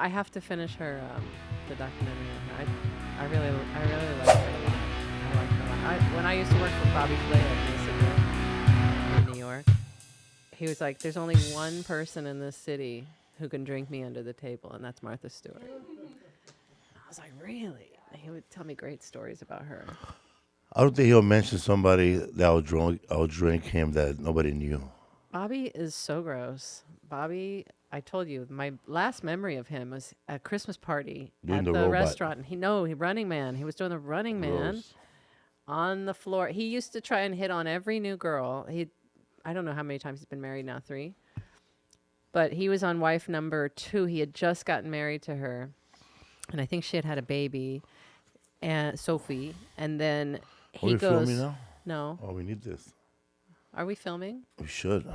I have to finish her the documentary on her. I really like her a lot. I like her a lot. When I used to work for Bobby Flay at Mesa in New York, he was like, "There's only one person in this city who can drink me under the table, and that's Martha Stewart." I was like, "Really?" And he would tell me great stories about her. I don't think he'll mention somebody that will drink him that nobody knew. Bobby is so gross. Bobby, I told you, my last memory of him was at a Christmas party Doing at the the robot. restaurant. And he Running Man. He was doing the Running Man Gross. on the floor. He used to try and hit on every new girl. I don't know how many times he's been married now, 3. But he was on wife number 2. He had just gotten married to her. And I think she had had a baby, and Sophie. And then Are he we goes, filming now? "No. Oh, we need this. Are we filming? We should.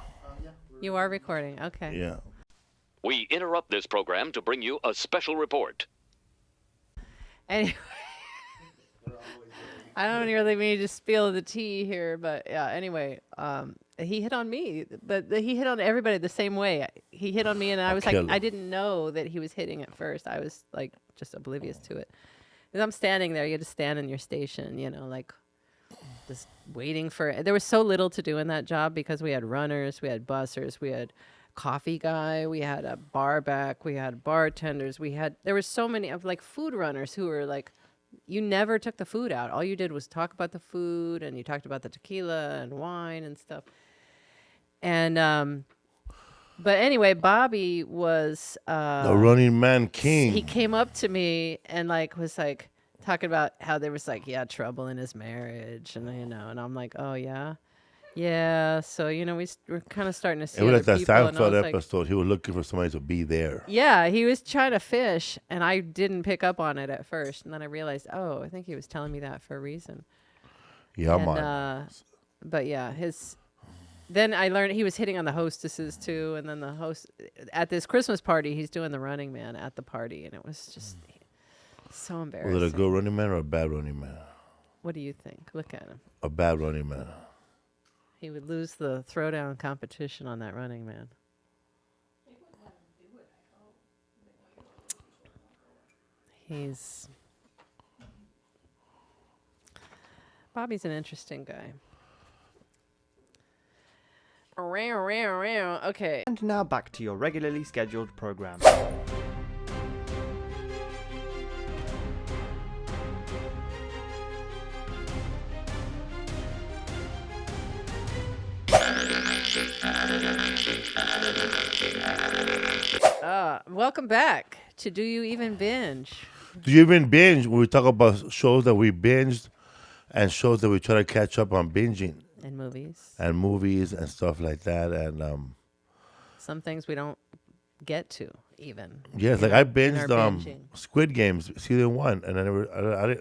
You are recording. Okay. Yeah. We interrupt this program to bring you a special report. Anyway, I don't really mean to spill the tea here, but yeah. Anyway, he hit on me, but he hit on everybody the same way. He hit on me, and I was like, kill him. I didn't know that he was hitting at first. I was like just oblivious to it. Because I'm standing there, you had to stand in your station, like just waiting for. There was so little to do in that job because we had runners, we had bussers, we had coffee guy, we had a bar back, we had bartenders, there were so many of like food runners who were like, you never took the food out. All you did was talk about the food, and you talked about the tequila and wine and stuff. And but anyway, Bobby was The Running Man King. he came up to me and was like talking about how there was trouble in his marriage, and and I'm like, oh yeah. So we're kind of starting to see It was other like that people, and I was Seinfeld like, episode. He was looking for somebody to be there. yeah, he was trying to fish, and I didn't pick up on it at first, and then I realized, oh, I think he was telling me that for a reason. Yeah, And, man. But yeah, then I learned he was hitting on the hostesses too, and then the host at this Christmas party, he's doing the Running Man at the party, and it was just so embarrassing. Was it a good Running Man or a bad Running Man? What do you think? Look at him. A bad Running Man. He would lose the throwdown competition on that Running Man. Bobby's an interesting guy. Okay. And now back to your regularly scheduled program. Welcome back to Do You Even Binge? Do you even binge? We talk about shows that we binged and shows that we try to catch up on binging. And movies. And movies and stuff like that. And some things we don't get to even. yes, like I binged Squid Games season 1, and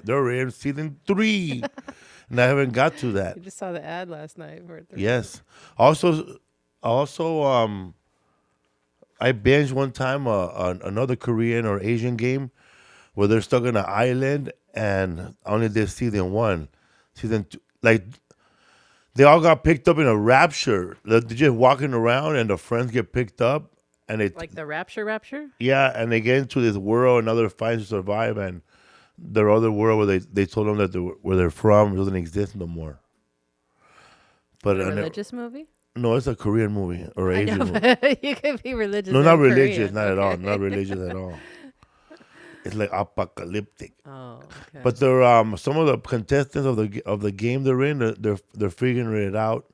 they're already in season 3, and I haven't got to that. You just saw the ad last night for it. Yes. Also, I binged one time another Korean or Asian game where they're stuck on an island, and I only did season 1. Season 2, they all got picked up in a rapture. They're just walking around, and the friends get picked up, and like the rapture. Yeah, and they get into this world, and other fights to survive, and their other world where they told them that where they're from doesn't exist no more. But a religious movie? No, it's a Korean movie or Asian movie. You can be religious. No, not religious, Korean. not at all. Not religious at all. It's like apocalyptic. Oh, okay. But they're some of the contestants of the game they're in, they're figuring it out.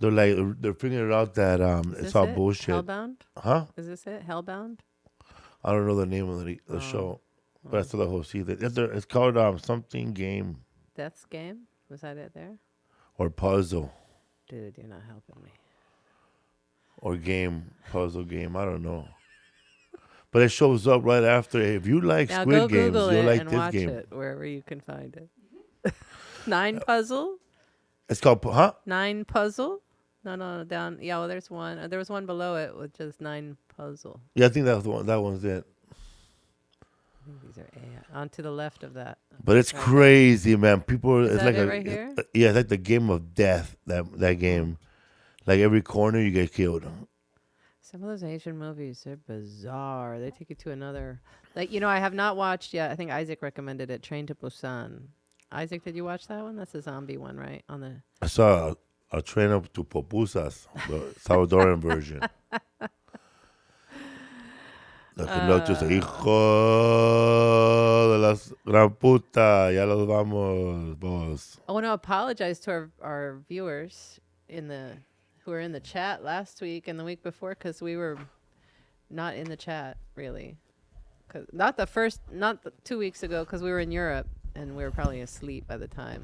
They're figuring it out that it's all bullshit. Hellbound? Huh? Is this it? Hellbound? I don't know the name of the show, but I saw the whole season. It's called something game. Death's Game? Was that it there? Or puzzle. Dude, you're not helping me. Or puzzle game. I don't know. But it shows up right after. If you like now Squid Games, Google you'll it like and this watch game. it wherever you can find it. 9 Puzzle? It's called, huh? 9 Puzzle? No, down. Yeah, well, there's one. There was one below it with just 9 Puzzle. Yeah, I think that's the one. That one's it. I think these are AI. On to the left of that. But it's crazy, man. People, Is it's that like right here? Yeah, it's like the game of death. That game, like every corner you get killed. Some of those Asian movies, they're bizarre. They take you to another. Like, I have not watched yet. I think Isaac recommended it, Train to Busan. Isaac, did you watch that one? That's a zombie one, right? I saw a train up to Popusas, the Salvadoran version. The conductor said, "Hijo de la gran puta, ya los vamos, boss." I want to apologize to our viewers who were in the chat last week and the week before because we were not in the chat really. Not 2 weeks ago because we were in Europe and we were probably asleep by the time.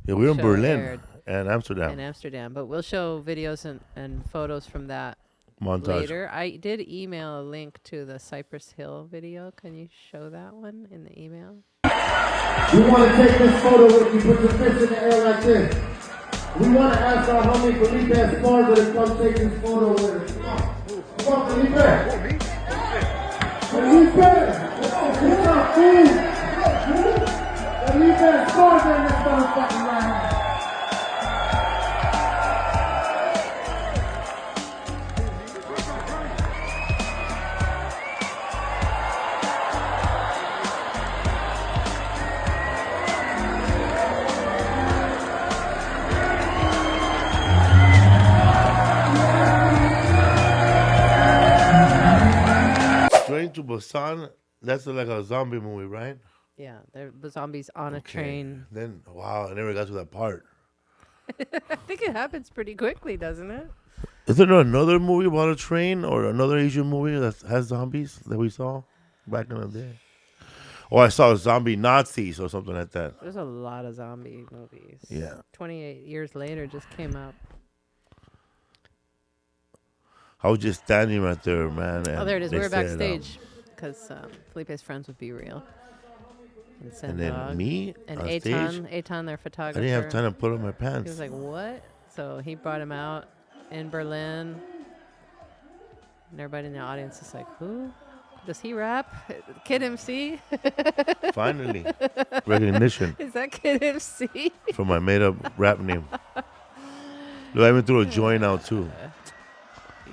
Yeah, we were in show Berlin aired and Amsterdam. In Amsterdam, but we'll show videos and photos from that Montage. later. I did email a link to the Cypress Hill video. Can you show that one in the email? We want to take this photo with you. Put your fist in the air like this. We want to ask our homie Felipe Esparza to come take this photo with us. Come on, Felipe. Felipe. What's up, fool? Felipe Esparza in this motherfucking right now. Train to Busan, that's like a zombie movie, right? Yeah, there were zombies on a train. Then, wow, I never got to that part. I think it happens pretty quickly, doesn't it? Is there another movie about a train or another Asian movie that has zombies that we saw back in the day? Oh, I saw Zombie Nazis or something like that. There's a lot of zombie movies. Yeah. 28 years later just came out. I was just standing right there, man. Oh, there it is. We were said, backstage because Felipe's friends with Be Real. And then me and on Eitan, stage. their I photographer. didn't have time to put on my He pants. was like, "What?" So he brought him out in Berlin, and everybody in the audience is like, "Who? Does he rap? Kid MC?" Finally, recognition Is that Kid MC? for my made-up rap name. Look, I even threw a joint out too.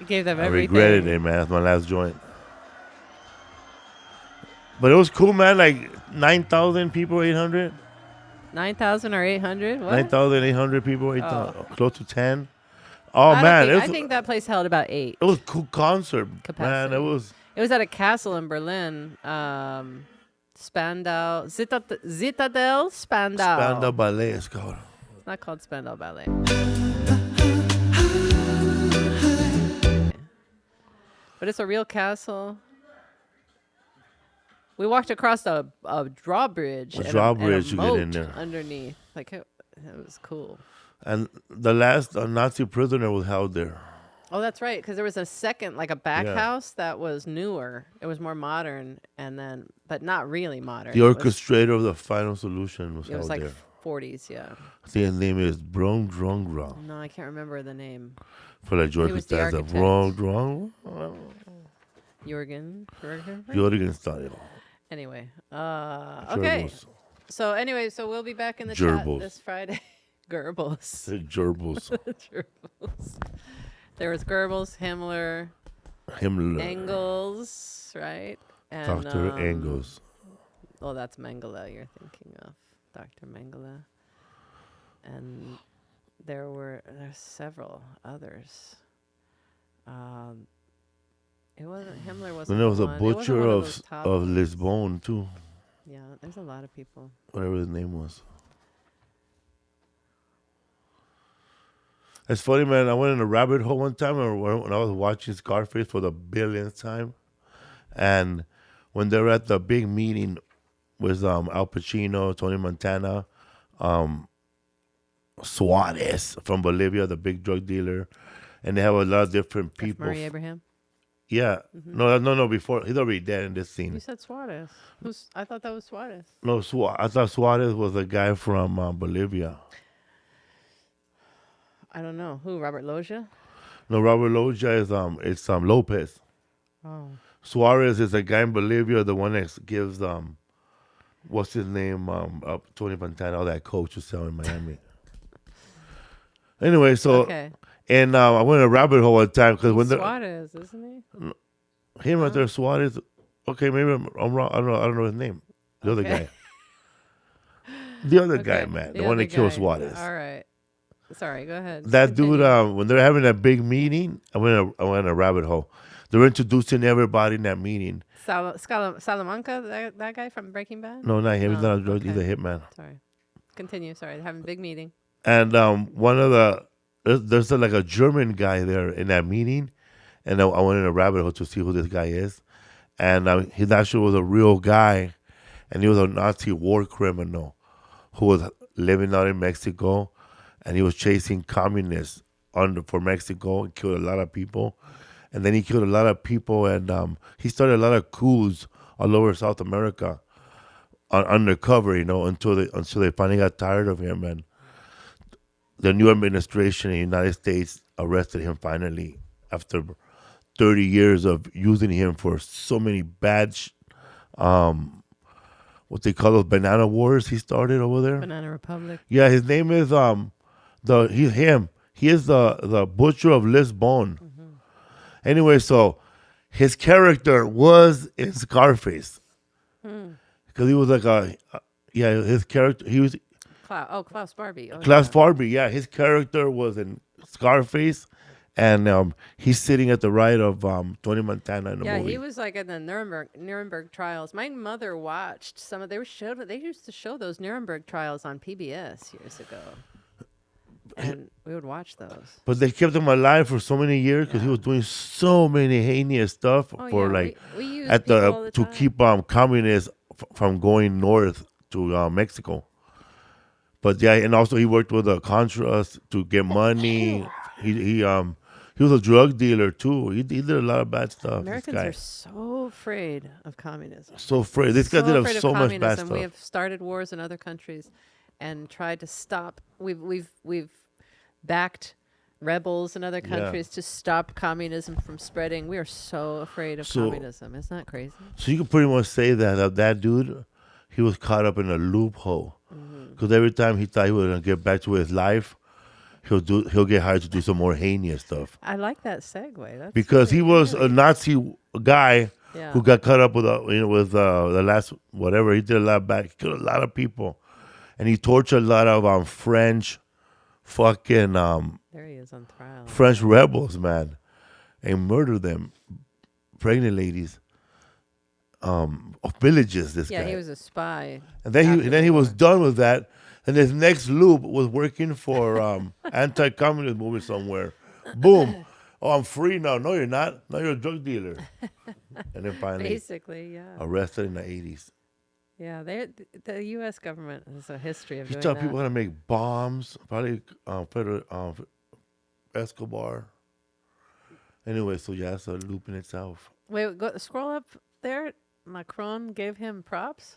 You gave them I everything. regretted it, man. That's my last joint. But it was cool, man. Like 9,000 people, 800. 9,000 or 800? What? 9,800 people, 8,000, close to 10. Oh I don't man, think, I think that place held about 8. it was a cool concert, Capacity. man. It was at a castle in Berlin. Spandau, Zitadel Spandau. Spandau Ballet. It's called. It's not called Spandau Ballet. But it's a real castle. We walked across a drawbridge. A and drawbridge and to a get in moat there. underneath. Like it was cool. And the last Nazi prisoner was held there. Oh, that's right. Because there was a second, like a back Yeah. house that was newer. It was more modern, but not really modern. The It was- orchestrator of the final solution was It was held like there. 40s, yeah. I think his name is Brong Drong Drong. No, I can't remember the name. For like George was the Costanza. architect. Brong Drong. Jürgen. Jorgen style. Anyway, okay. Gerbils. So we'll be back in the chat Gerbils. this Friday. Goebbels. The Gerbils. Gerbils. There was Goebbels, Himmler, Himmler. Engels, right? And, Dr. Engels. Oh, that's Mengele you're thinking of. Dr. Mengele. And there's several others. It wasn't Himmler. Wasn't And there was a one. It wasn't butcher one of those top of ones. Lisbon too. Yeah, there's a lot of people. Whatever his name was. It's funny, man. I went in a rabbit hole one time when I was watching Scarface for the billionth time. And when they were at the big meeting with Al Pacino, Tony Montana, Suarez from Bolivia, the big drug dealer, and they have a lot of different people. Murray Abraham. Yeah. No, before. He's already dead in this You scene. said Suarez. I thought that was Suarez. No, I thought Suarez was a guy from Bolivia. I don't know. Who? Robert Loggia? No, Robert Loggia is it's Lopez. Oh. Suarez is a guy in Bolivia, the one that gives what's his name, Tony Montana, all that coach to sell in Miami. Anyway, so Okay. And I went in a rabbit hole one time because when Suarez, isn't he? him right there, Suarez. Okay, maybe I'm wrong. I don't know his name. The other Okay. guy. The other guy, Okay, man. The the one other that killed guy. Suarez. All right. Sorry, go ahead. That dude, Continue. when they're having that big meeting, I went in a rabbit hole. They're introducing everybody in that meeting. Salamanca, that guy from Breaking Bad? No, not him. He's not a drug. okay. He's a hitman. Sorry. Continue. Sorry, they're having a big meeting. And one of the there's like a German guy there in that meeting, and I went in a rabbit hole to see who this guy is, and he actually was a real guy, and he was a Nazi war criminal who was living out in Mexico, and he was chasing communists for Mexico and killed a lot of people, and then he killed a lot of people, and he started a lot of coups all over South America, undercover, until they finally got tired of him, and the new administration in the United States arrested him finally after 30 years of using him for so many bad, what they call those banana wars he started over there. Banana Republic. Yeah, his name is He is the butcher of Lisbon. Mm-hmm. Anyway, so his character was in Scarface because he was like his character he was Klaus Barbie. Oh, Klaus yeah. Barbie, yeah. His character was in Scarface, and he's sitting at the right of Tony Montana in the Yeah, movie. he was like in the Nuremberg trials. My mother watched some of. They used to show those Nuremberg trials on PBS years ago, and we would watch those. But they kept him alive for so many years because he was doing so many heinous stuff We use at people all the to time. keep communists from going north to Mexico. But yeah, and also he worked with the Contras to get money. He was a drug dealer too. He did a lot of bad stuff. Americans this guy. are so afraid of communism. So afraid. This guy did afraid so of much bad communism. stuff. We have started wars in other countries, and tried to stop. We've backed rebels in other countries to stop communism from spreading. We are so afraid of communism. Isn't that crazy? So you could pretty much say that dude, he was caught up in a loophole. Because every time he thought he was gonna get back to his life, he'll get hired to do some more heinous stuff. I like that segue. That's Because he really, was really- a Nazi guy Yeah. who got caught up with the last whatever. He did a lot of bad. He killed a lot of people, and he tortured a lot of French, fucking There he is on trial. French rebels, man, and murdered them, pregnant ladies, of villages. This Yeah, guy. he was a spy. And then after he the was war. done with that. And his next loop was working for anti-communist movie somewhere. Boom. Oh, I'm free now. No, you're not. No, you're a drug dealer. And then finally Basically, yeah. arrested in the 80s. Yeah, the U.S. government has a history of He doing taught that. people how to make bombs. Probably Escobar. Anyway, so yeah, it's a loop in itself. Wait, scroll up there. Macron gave him props.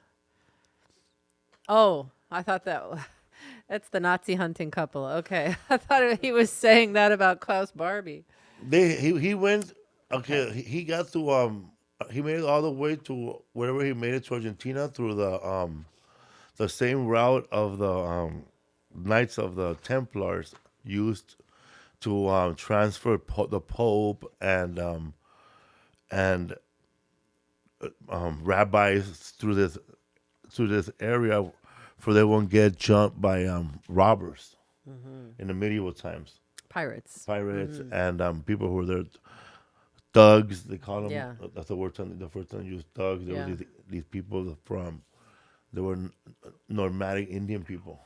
Oh, I thought that's the Nazi hunting couple. Okay, I thought he was saying that about Klaus Barbie. He went. Okay, he got to he made it all the way to wherever he made it to Argentina through the same route of the Knights of the Templars used to transfer the Pope and rabbis through this area, for they won't get jumped by robbers in the medieval times. Pirates. And people who were there, thugs. They call them. Yeah. That's the word. The first time they used thugs. There Yeah. were these people they were nomadic Indian people,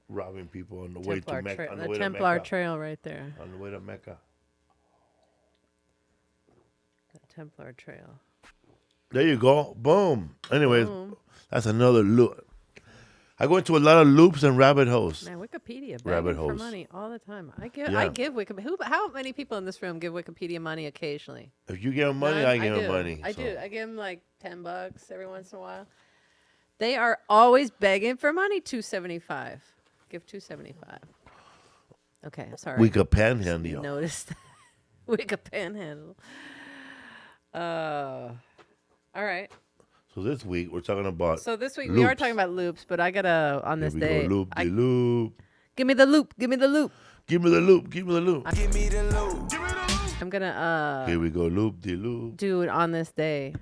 robbing people on the way to Mecca. The Templar Trail right there. On the way to Mecca. The Templar Trail. There you go. Boom. Anyways, Boom. that's another loop. I go into a lot of loops and rabbit holes. Man, Wikipedia Rabbit begging for holes. money all the time. I Yeah. give Wikipedia. How many people in this room give Wikipedia money occasionally? If you give them money, None? I give do. them money. I so. do. I give them like $10 every once in a while. They are always begging for money. $2.75. Give $2.75. Okay, sorry. We could panhandle you. Noticed. Wicca panhandle. All right. So this week we're talking about. So this week we are loops. talking about loops, but I gotta on Here this we day. go, loop de loop. Give me the loop. Give me the loop. Give me the loop. Give me the loop. I'm gonna Here we go. Loop de loop. do it on this day.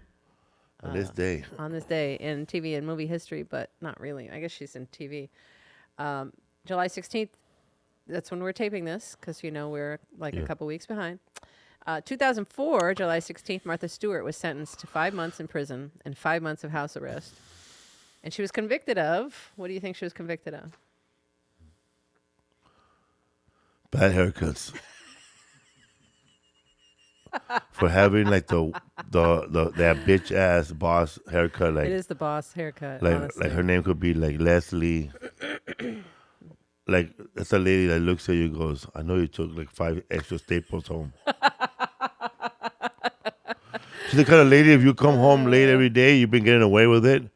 On this day. On this day in TV and movie history, but not really. I guess she's in TV. July 16th. That's when we're taping this because we're like a couple weeks behind. 2004, July 16th, Martha Stewart was sentenced to 5 months in prison and 5 months of house arrest. And she was convicted of, what do you think she was convicted of? Bad haircuts. For having like that bitch ass boss haircut, like It is the boss haircut, like honestly. her name could be like Leslie. Like that's a lady that looks at you and goes, I know you took like 5 extra staples home. She's the kind of lady, if you come home late every day, you've been getting away with it,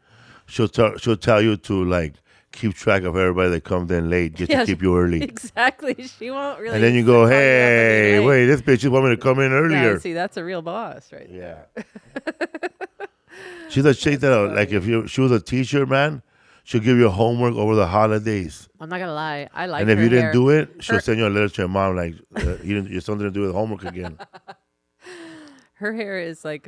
she'll tell you to like keep track of everybody that comes in late just to keep you early. Exactly. She won't really. And then you go, call you up and be hey, late. wait, this bitch just want me to come in earlier. Yeah, see, that's a real boss right Yeah. there. She's a chick that, like, she was a teacher, man, she'll give you homework over the holidays. I'm not going to lie. I like And if her you didn't hair. do it, she'll send you a letter to your mom, like, your son didn't do his homework again. Her hair is like,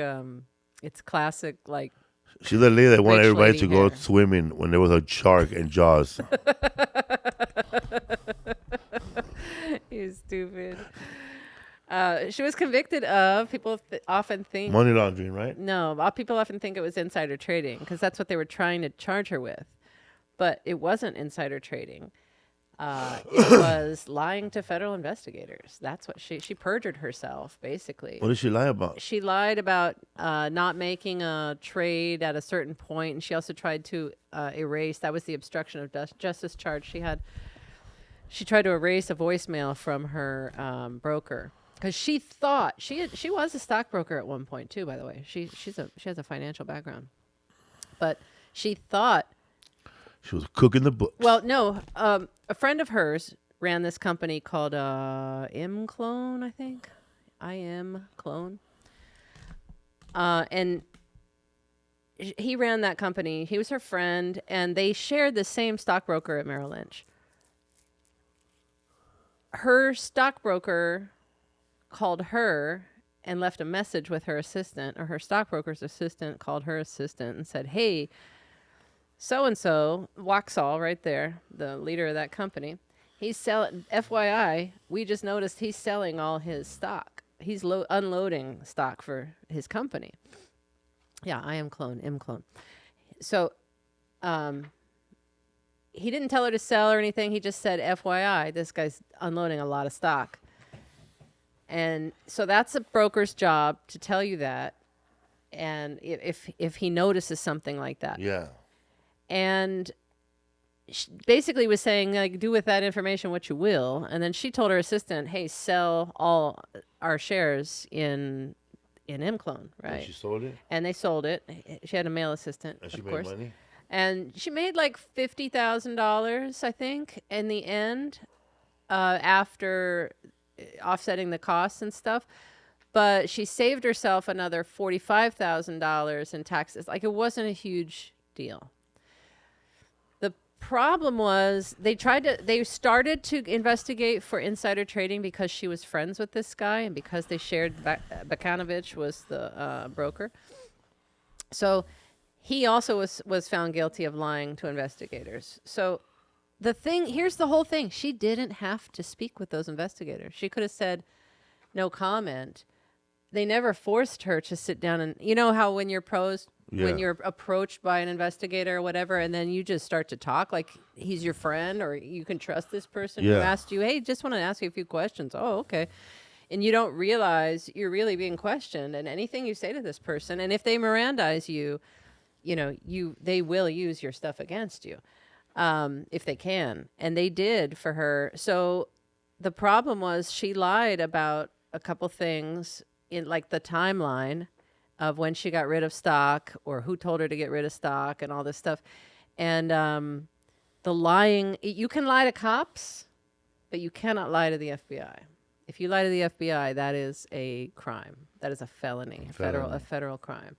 it's classic, like, She's the lady that wanted Rich everybody lady to go hair. swimming when there was a shark in Jaws. you stupid. She was convicted of, people often think, Money laundering, right? no, people often think it was insider trading because that's what they were trying to charge her with. But it wasn't insider trading. It was lying to federal investigators. That's what she perjured herself, basically. What did she lie about? She lied about not making a trade at a certain point, and she also tried to erase. That was the obstruction of justice charge she had. She tried to erase a voicemail from her broker because she thought she was a stockbroker at one point too. By the way, she has a financial background, but she thought. She was cooking the books. Well, no, a friend of hers ran this company called Clone, I think. Clone. And he ran that company. He was her friend, and they shared the same stockbroker at Merrill Lynch. Her stockbroker called her and left a message with her assistant, or her stockbroker's assistant called her assistant and said, hey, so-and-so, Waxall right there, the leader of that company, he's selling, FYI, we just noticed he's selling all his stock. He's unloading stock for his company. Yeah, Clone. So he didn't tell her to sell or anything. He just said, FYI, this guy's unloading a lot of stock. And so that's a broker's job to tell you that. And if he notices something like that. Yeah. And she basically was saying, like, do with that information what you will. And then she told her assistant, hey, sell all our shares in Clone, right? And she sold it? And they sold it. She had a male assistant, And she of made course. money? And she made like $50,000, I think, in the end, after offsetting the costs and stuff. But she saved herself another $45,000 in taxes. Like, it wasn't a huge deal. The problem was they started to investigate for insider trading because she was friends with this guy and because they shared, Bakanovich was the broker. So he also was found guilty of lying to investigators. So here's the whole thing. She didn't have to speak with those investigators. She could have said no comment. They never forced her to sit down and, you know how when you're when you're approached by an investigator or whatever, and then you just start to talk like he's your friend or you can trust this person who asked you, hey, just want to ask you a few questions. Oh, okay. And you don't realize you're really being questioned, and anything you say to this person, and if they Mirandize you, they will use your stuff against you, if they can. And they did for her. So the problem was she lied about a couple things in like the timeline of when she got rid of stock or who told her to get rid of stock and all this stuff. And the lying, you can lie to cops, but you cannot lie to the FBI. If you lie to the FBI, that is a crime. That is a felony, a federal crime.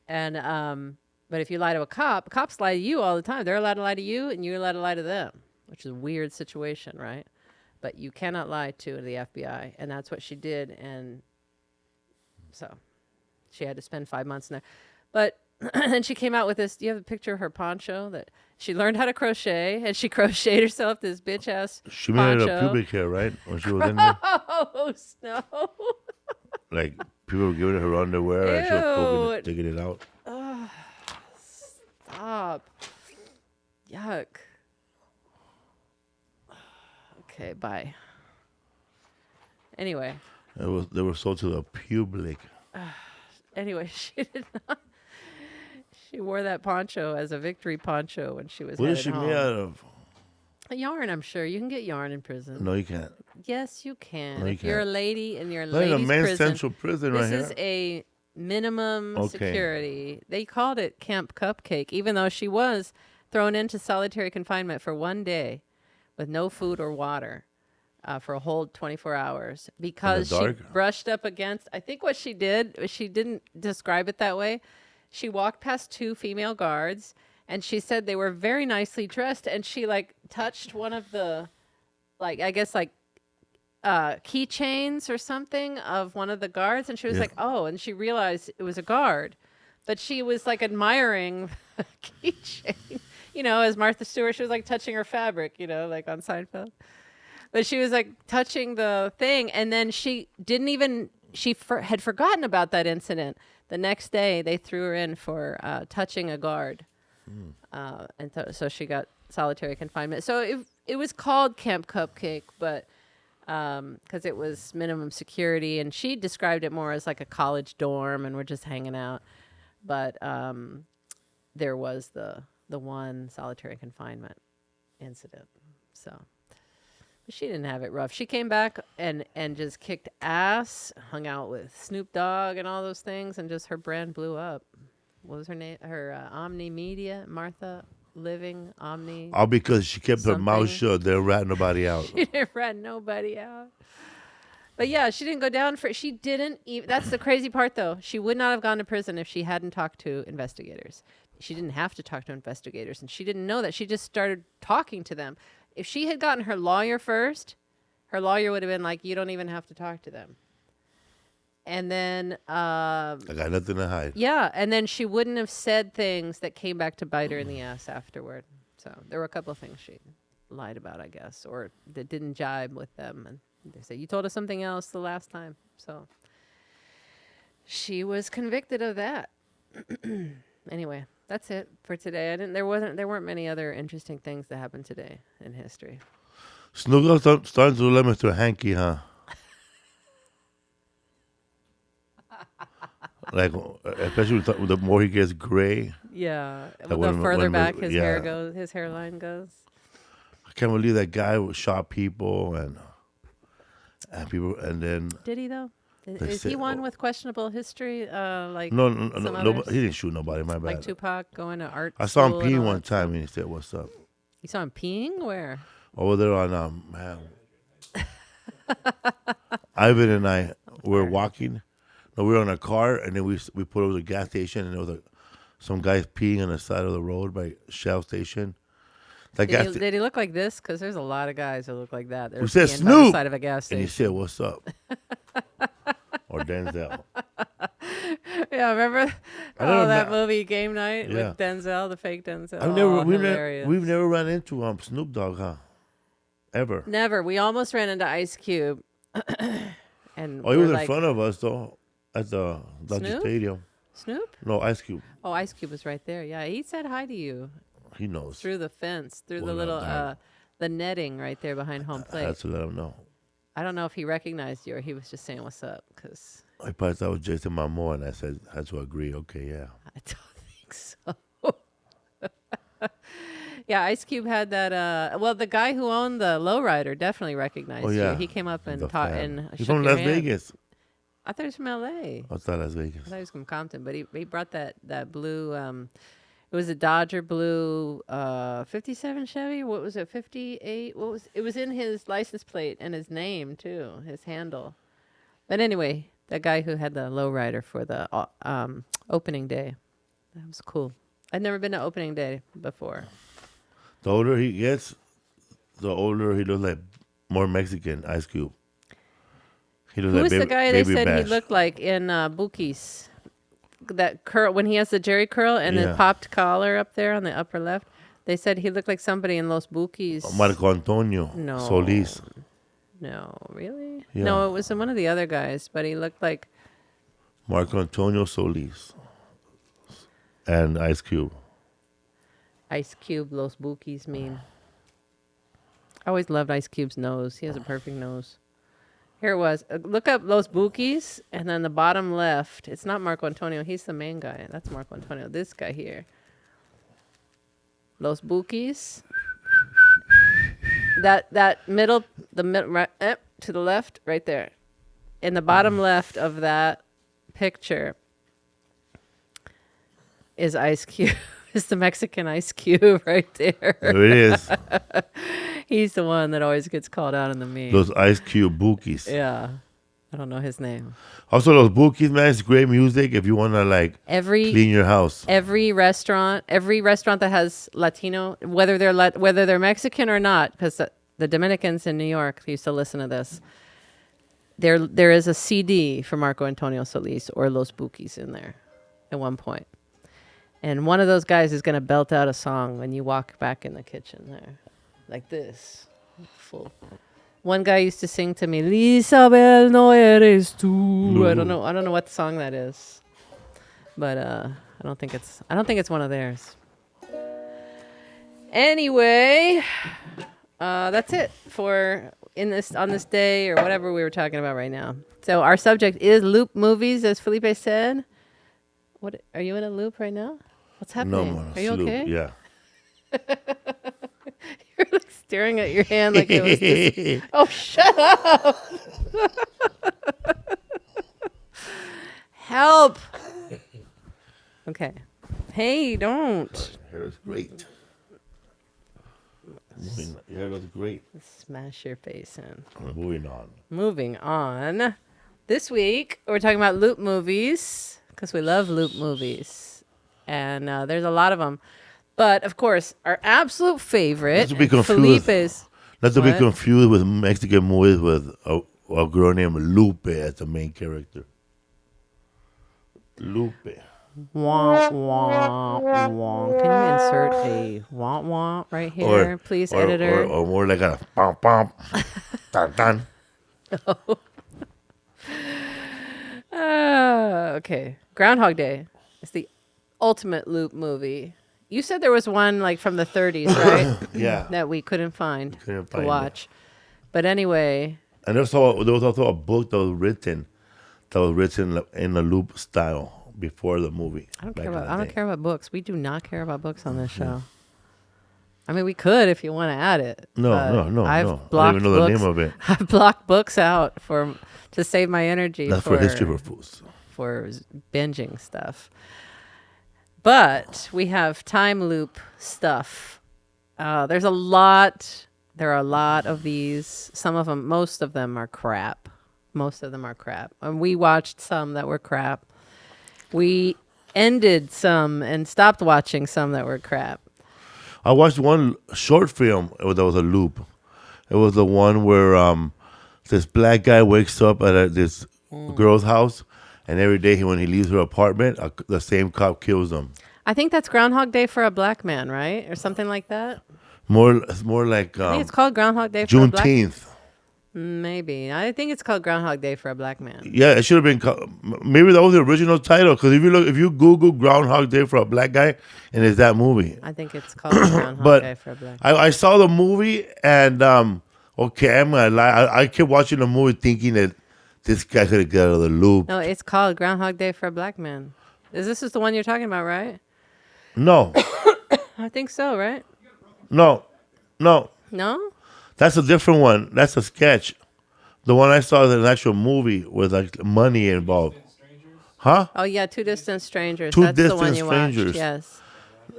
And but if you lie to a cop, cops lie to you all the time. They're allowed to lie to you, and you're allowed to lie to them. which is a weird situation, right? But you cannot lie to the FBI, and that's what she did, and so she had to spend 5 months in there. But and she came out with this. Do you have a picture of her poncho that she learned how to crochet, and she crocheted herself this bitch ass She made it a poncho. pubic hair, right? When she was in there. Oh no! Like, people were giving her underwear and she was poking Ew. it, taking it out. Stop! Yuck. Okay, bye. Anyway, They were sold to the public. she did not. She wore that poncho as a victory poncho when she was What is headed she home. made out of? A yarn, I'm sure. You can get yarn in prison. No, you can't. Yes, you can. No, you if you're a can't. lady and you're in Like a ladies' men's prison, central prison this right is here. a minimum Okay. security. They called it Camp Cupcake, even though she was thrown into solitary confinement for 1 day with no food or water for a whole 24 hours because she dark? brushed up against. I think what she did was she didn't describe it that way. She walked past 2 female guards and she said they were very nicely dressed, and she like touched one of the, like, I guess like keychains or something of one of the guards, and she was Yeah. like, oh, and she realized it was a guard, but she was like admiring the keychain, as Martha Stewart. She was like touching her fabric, like on Seinfeld, but she was like touching the thing, and then she didn't even had forgotten about that incident. The next day they threw her in for touching a guard, and so she got solitary confinement. So it was called Camp Cupcake, but because it was minimum security, and she described it more as like a college dorm, and we're just hanging out. But there was the one solitary confinement incident. So but she didn't have it rough. She came back and just kicked ass, hung out with Snoop Dogg and all those things, and just her brand blew up. What was her name? Her Omni Media, Martha Living Omni. All because she kept her mouth something. shut. They rat nobody out. She didn't rat nobody out. But yeah, she didn't go down for. She didn't even. That's the crazy part, though. She would not have gone to prison if she hadn't talked to investigators. She didn't have to talk to investigators, and she didn't know that. She just started talking to them. If she had gotten her lawyer first, her lawyer would have been like, "You don't even have to talk to them." And then, I got nothing to hide. yeah, and then she wouldn't have said things that came back to bite her in the ass afterward. So there were a couple of things she lied about, I guess, or that didn't jibe with them, and they say, you told us something else the last time. So she was convicted of that. Anyway, that's it for today. There weren't many other interesting things that happened today in history. Snoop Dogg starting to look like Mr. Hanky, huh? Like, especially with the more he gets gray. Yeah, Like the when- further when- back his hair yeah. goes, his hairline goes. I can't believe that guy shot people and people, and then Did he though? They Is he said- one with questionable history? Like no, some others? he didn't shoot nobody. My bad. Like Tupac going to art. I saw him school and peeing all one that time stuff? and he said, "What's up?" You saw him peeing? Where? Over there on man. Ivan and I were walking. No, we were on a car, and then we put over the gas station, and there was some guys peeing on the side of the road by Shell Station. That gas Did he look like this? Because there's a lot of guys who look like that. They're We said peeing by the Snoop, side of a gas and he station. said, "What's up?" Or Denzel. Yeah, remember never that met- movie Game Night Yeah. with Denzel, the fake Denzel? We've never run into Snoop Dogg, huh? Ever. Never. We almost ran into Ice Cube. And Oh, he we're was in like, front of us though at the Dodger Snoop? Stadium. Snoop? No, Ice Cube. Oh, Ice Cube was right there. Yeah, he said hi to you He knows. through the fence, through the Well, little that- the netting right there behind home I plate. had to let him know. I don't know if he recognized you or he was just saying what's up, because I probably thought it was Jason Momoa, and I had to agree. Okay, yeah. I don't think so. Yeah, Ice Cube had that. Well, the guy who owned the lowrider definitely recognized Oh yeah. you. He came up and The taught fan. and He's shook from your Las hand. Vegas. I thought he was from L.A. I thought Las Vegas. I thought he was from Compton, but he brought that blue. It was a Dodger blue 57 Chevy. What was it? 58. What was it? Was in his license plate and his name too, his handle. But anyway, that guy who had the lowrider for the opening day, that was cool. I'd never been to opening day before. The older he gets, the older he looks like more Mexican. Ice Cube. He looks Who like was the guy they Baby said Bash. he looked like in Bookies? That curl when he has the Jerry curl and the Yeah. popped collar up there on the upper left. They said he looked like somebody in Los Bookies. Marco Antonio No. Solis. No, really? Yeah. No, it was one of the other guys, but he looked like Marco Antonio Solis. And Ice Cube. Ice Cube. Los Bookies mean. I always loved Ice Cube's nose. He has a perfect nose. Here it was. Look up Los Bookies, and then the bottom left. It's not Marco Antonio. He's the main guy. That's Marco Antonio. This guy here. Los Bookies. That middle, right to the left, right there. In the bottom left of that picture is Ice Cube. It's the Mexican Ice Cube right there. There it is. He's the one that always gets called out in the meme. Those Ice Cube bookies. Yeah. I don't know his name. Also, those bookies, man, it's great music if you want to, like, clean your house. Every restaurant that has Latino, whether they're Mexican or not, because the Dominicans in New York used to listen to this. There is a CD for Marco Antonio Solis or Los Bookies in there at one point. And one of those guys is going to belt out a song when you walk back in the kitchen there. Like this. Full. One guy used to sing to me, Lisabel no eres tú. I don't know what song that is. But I don't think it's one of theirs. Anyway, that's it for on this day or whatever we were talking about right now. So our subject is loop movies, as Felipe said. What are you in a loop right now? What's happening? No, Are you okay? Yeah. You're like staring at your hand like it was this. Oh, shut up. Help. Okay. Hey, don't. Your hair is great. Your hair looks great. Smash your face in. Moving on. This week, we're talking about loop movies because we love loop movies. And there's a lot of them. But, of course, our absolute favorite, Not to be confused. Felipe's. Not to be What? confused with Mexican movies with a girl named Lupe as the main character. Lupe. Wah, wah, wah. Can you insert a wah, wah right here, please, editor? Or more like a pom pom. Dun dun. Okay. Groundhog Day. It's the ultimate loop movie. You said there was one like from the 30s, right? Yeah. That we couldn't find Couldn't to find watch. But anyway, And there was also a book that was written in a loop style before the movie. I don't care about books. We do not care about books on this show. I mean, we could if you want to add it. No. I've I don't blocked even know the books. name of it. I've blocked books out to save my energy. That's for history for fools. For binging stuff. But we have time loop stuff. There are a lot of these. Most of them are crap. And we watched some that were crap. We ended some and stopped watching some that were crap. I watched one short film that was a loop. It was the one where this black guy wakes up at this girl's house, and every day when he leaves her apartment, the same cop kills him. I think that's Groundhog Day for a black man, right? Or something like that. It's more like I think it's called Groundhog Day for a black man. Juneteenth. Maybe. I think it's called Groundhog Day for a black man. Yeah, it should have been called. Maybe that was the original title. Because if you Google Groundhog Day for a black guy, and it's that movie. I think it's called Groundhog But Day for a black man. I saw the movie, and okay, I'm gonna lie. I kept watching the movie thinking that this guy could have got out of the loop. No, it's called Groundhog Day for a black man. This is the one you're talking about, right? No, I think so, right? no. No? That's a different one. That's a sketch. The one I saw is an actual movie with like money involved. Huh? Oh, yeah, Two Distant Strangers. Two That's the one Distant you Strangers. watched, yes.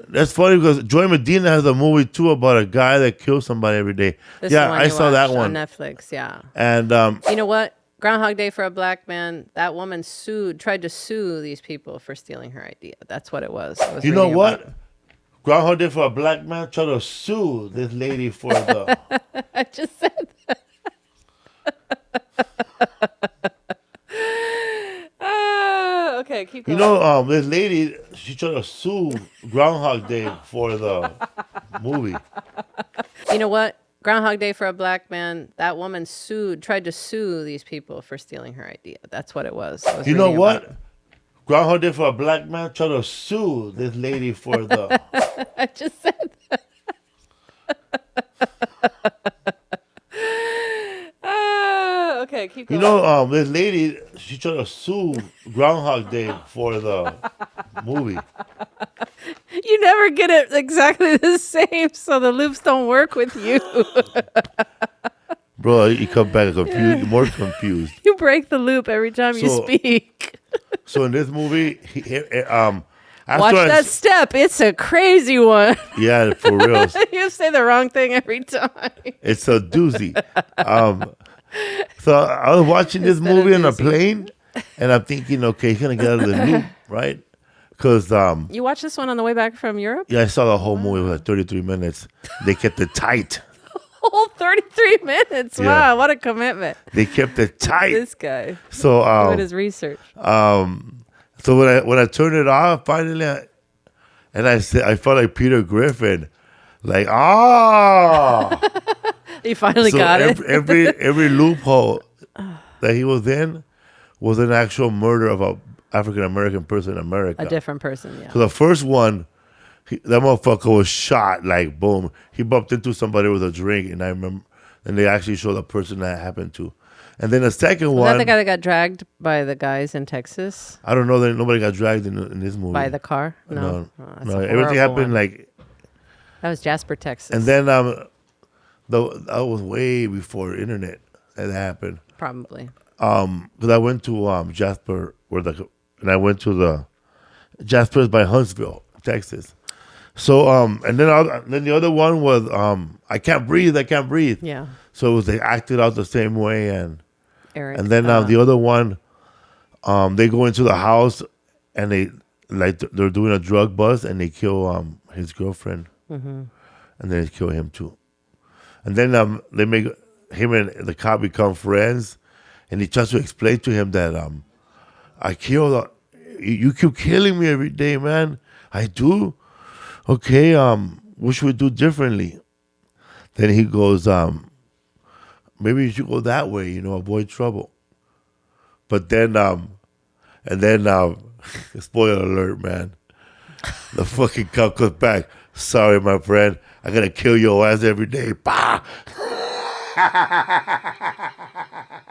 That's funny because Joy Medina has a movie too about a guy that kills somebody every day. This is the one I you saw that watched one. on Netflix, yeah. And You know what? Groundhog Day for a black man, that woman tried to sue these people for stealing her idea. That's what it was. I was you know reading about what? Groundhog Day for a black man tried to sue this lady for the. I just said that. Okay, keep going. This lady, she tried to sue Groundhog Day for the movie. You know what? Groundhog Day for a black man. That woman tried to sue these people for stealing her idea. That's what it was. I was You know reading about what? Groundhog Day for a black man tried to sue this lady for the. I just said that. Okay, keep going. This lady, she tried to sue Groundhog Day for the movie. You never get it exactly the same, so the loops don't work with you. Bro, you come back confused, more confused. You break the loop every time you So- speak. So in this movie, after Watch that step. It's a crazy one. Yeah, for real. You say the wrong thing every time. It's a doozy. So I was watching this Instead of movie on a doozy. plane, and I'm thinking, okay, he's gonna get out of the loop, right? Because You watched this one on the way back from Europe? yeah, I saw the whole movie. It was like 33 minutes. They kept it tight. Whole 33 minutes. Yeah. Wow, what a commitment. They kept it tight. This guy So doing his research. so when I turned it off finally, I felt like Peter Griffin, like He finally So got it. every loophole that he was in was an actual murder of a African American person in America. A different person, yeah. So the first one, that motherfucker was shot, like boom. He bumped into somebody with a drink, and I remember, and they actually showed the person that happened to. And then the second Was one, that the guy that got dragged by the guys in Texas? I don't know that nobody got dragged in this movie. By the car? No. No, Oh, that's no. a Everything horrible happened one. like, That was Jasper, Texas. and then that was way before the internet that happened. Probably. Because I went to Jasper, and I went to the Jasper's by Huntsville, Texas. So and then the other one was I can't breathe. Yeah. So it was they acted out the same way, and Eric. then the other one, they go into the house and they're doing a drug bust and they kill his girlfriend, and then they kill him too, and then they make him and the cop become friends, and he tries to explain to him that I killed you keep killing me every day, man. I do. Okay, what should we do differently? Then he goes, maybe you should go that way, avoid trouble. But then, spoiler alert, man. The fucking cop comes back. Sorry, my friend. I gotta kill your ass every day. Bah!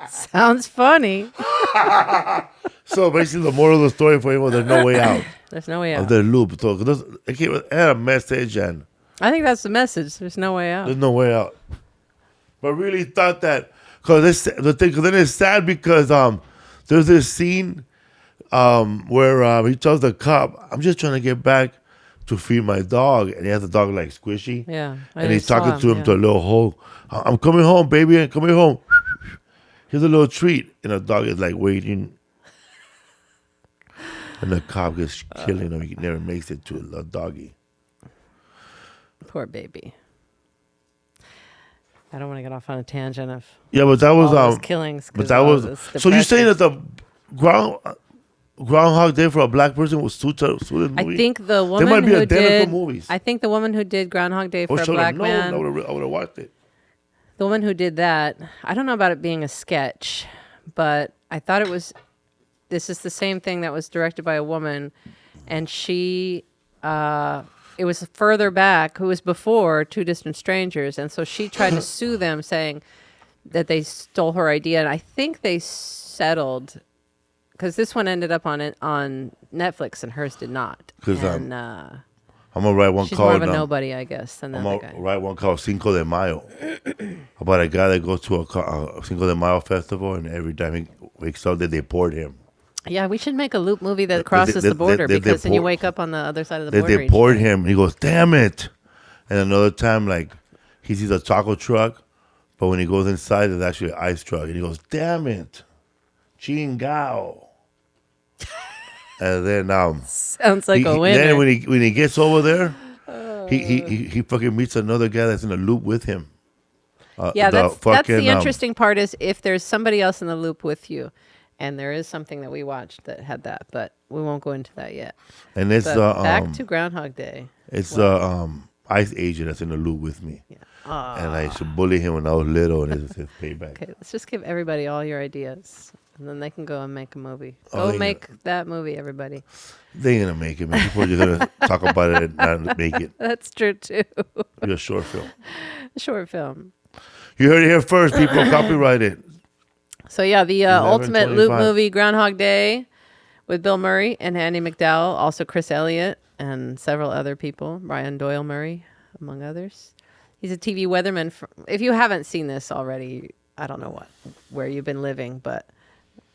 Sounds funny. So basically, the moral of the story for him was there's no way out There's no way of out. the loop. So it had a message, and I think that's the message. There's no way out. there's no way out. But really thought that because then it's sad because there's this scene where he tells the cop, "I'm just trying to get back to feed my dog," and he has the dog like squishy. Yeah. I And he's saw talking to him yeah. to a little hole. "I'm coming home, baby. I'm coming home. Here's a little treat." And the dog is like waiting. And the cop gets killing him. He never makes it to a doggy. Poor baby. I don't want to get off on a tangent of Yeah, but that was all those killings. But 'cause that all was this so. You're saying that depression. the Groundhog Day for a black person was sued this movie? I think the woman might be who identical did. movies. I think the woman who did Groundhog Day for a should black have known. man. I would have watched it. The woman who did that, I don't know about it being a sketch, but I thought it was. This is the same thing that was directed by a woman, and she. It was further back, who was before Two Distant Strangers, and so she tried to sue them, saying that they stole her idea, and I think they settled because this one ended up on Netflix and hers did not. 'Cause, And I'm gonna write one she's more called. of a nobody, I guess, than the I'm other gonna guy. write one called Cinco de Mayo about a guy that goes to a Cinco de Mayo festival, and every time he wakes up, they deport him. Yeah, we should make a loop movie that crosses the border they because then you deport- wake up on the other side of the They border. each deport day. him. And he goes, "Damn it!" And another time, like he sees a taco truck, but when he goes inside, it's actually an ice truck, and he goes, "Damn it, chingao!" And then Sounds like a winner. Then when he gets over there, he fucking meets another guy that's in a loop with him. Yeah, the that's the fucking, interesting part is if there's somebody else in the loop with you, and there is something that we watched that had that, but we won't go into that yet. And it's But back to Groundhog Day. it's the ICE agent that's in the loop with me. Yeah. And I used to bully him when I was little, and it's his payback. Okay, let's just give everybody all your ideas, and then they can go and make a movie. Oh, Go yeah. make that movie, everybody. They ain't gonna make it, man. People are just gonna talk about it and not make it. That's true too. Be a short film. Short film. You heard it here first, people. Copyright it. So yeah, the ultimate loop 11:25. movie, Groundhog Day, with Bill Murray and Andy McDowell, also Chris Elliott and several other people, Brian Doyle Murray, among others. He's a TV weatherman. If you haven't seen this already, I don't know where you've been living, but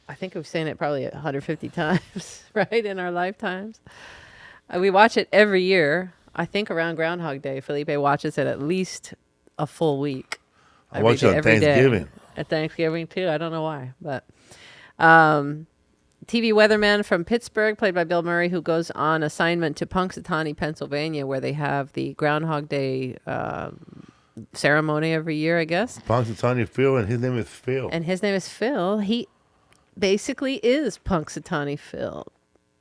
I think we've seen it probably 150 times, right, in our lifetimes. We watch it every year. I think around Groundhog Day, Felipe watches it at least a full week. I watch it on every day. Thanksgiving. At Thanksgiving too. I don't know why, but TV weatherman from Pittsburgh, played by Bill Murray, who goes on assignment to Punxsutawney, Pennsylvania, where they have the Groundhog Day ceremony every year, I guess. Punxsutawney Phil, and his name is Phil. And his name is Phil. He basically is Punxsutawney Phil,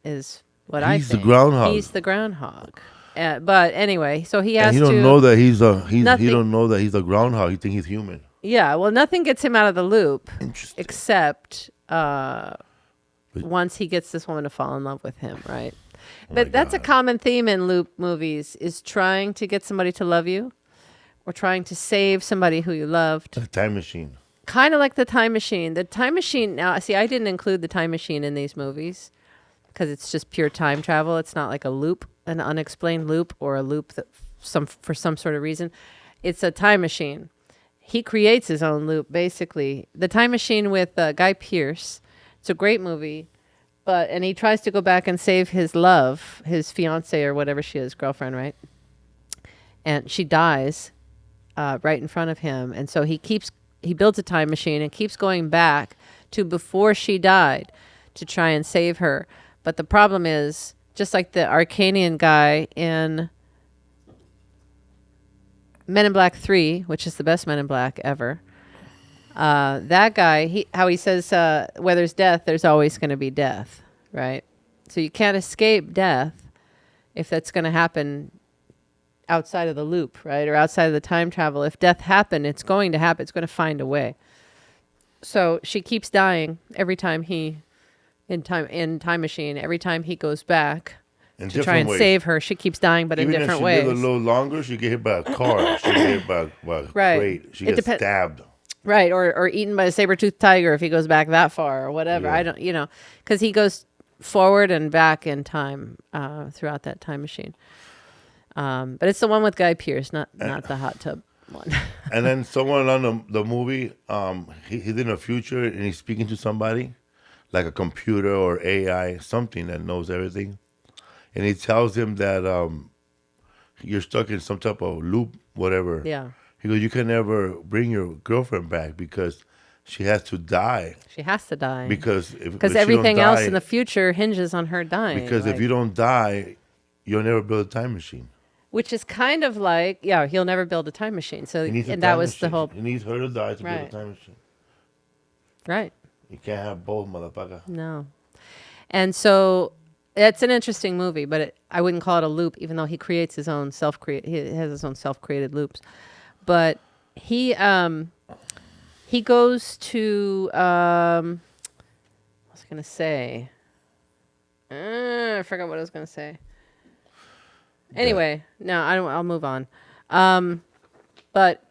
is what I think. He's the groundhog. He's the groundhog. But anyway, so he has And he to. don't know that he's he Nothing- don't know that he's a groundhog. He think he's human. Yeah, well, nothing gets him out of the loop Interesting. except once he gets this woman to fall in love with him, right? my But that's a God. common theme in loop movies, is trying to get somebody to love you or trying to save somebody who you loved. A time machine. Kind of like the time machine. The time machine, now, see, I didn't include the time machine in these movies because it's just pure time travel. It's not like a loop, an unexplained loop, or a loop that for some sort of reason. It's a time machine. He creates his own loop, basically. The Time Machine with Guy Pearce. It's a great movie, and he tries to go back and save his love, his fiance or whatever she is, girlfriend, right? And she dies right in front of him, and so he builds a time machine and keeps going back to before she died to try and save her. But the problem is, just like the Arcanian guy in Men in Black 3, which is the best Men in Black ever. That guy, how he says, where there's death, there's always going to be death, right? So you can't escape death if that's going to happen outside of the loop, right? Or outside of the time travel. If death happened, it's going to happen. It's going to find a way. So she keeps dying every time in time machine, every time he goes back In to try and different ways. save her. She keeps dying, but Even in different if she ways. lives a little longer, she get hit by a car. She get hit by a Right. crate. She It gets depen- stabbed. Right, or eaten by a saber-toothed tiger if he goes back that far or whatever. Yeah. I don't, because he goes forward and back in time throughout that time machine. But it's the one with Guy Pearce, not the hot tub one. And then someone on the movie, he's in the future and he's speaking to somebody, like a computer or AI, something that knows everything. And he tells him that you're stuck in some type of loop, whatever. Yeah, He goes, you can never bring your girlfriend back because she has to die. she has to die Because if because she don't everything else die- in the future hinges on her dying. Because if like- you don't die, you'll never build a time machine. which is kind of like, yeah, he'll never build a time machine. So, He needs a and that time was the machine. whole He needs her to die to build Right. a time machine. right. You can't have both, motherfucker. No. And so it's an interesting movie, but I wouldn't call it a loop, even though he creates his own he has his own self-created loops. But he goes to what was I gonna say? I forgot what I was gonna say. Anyway, no, I'll move on. But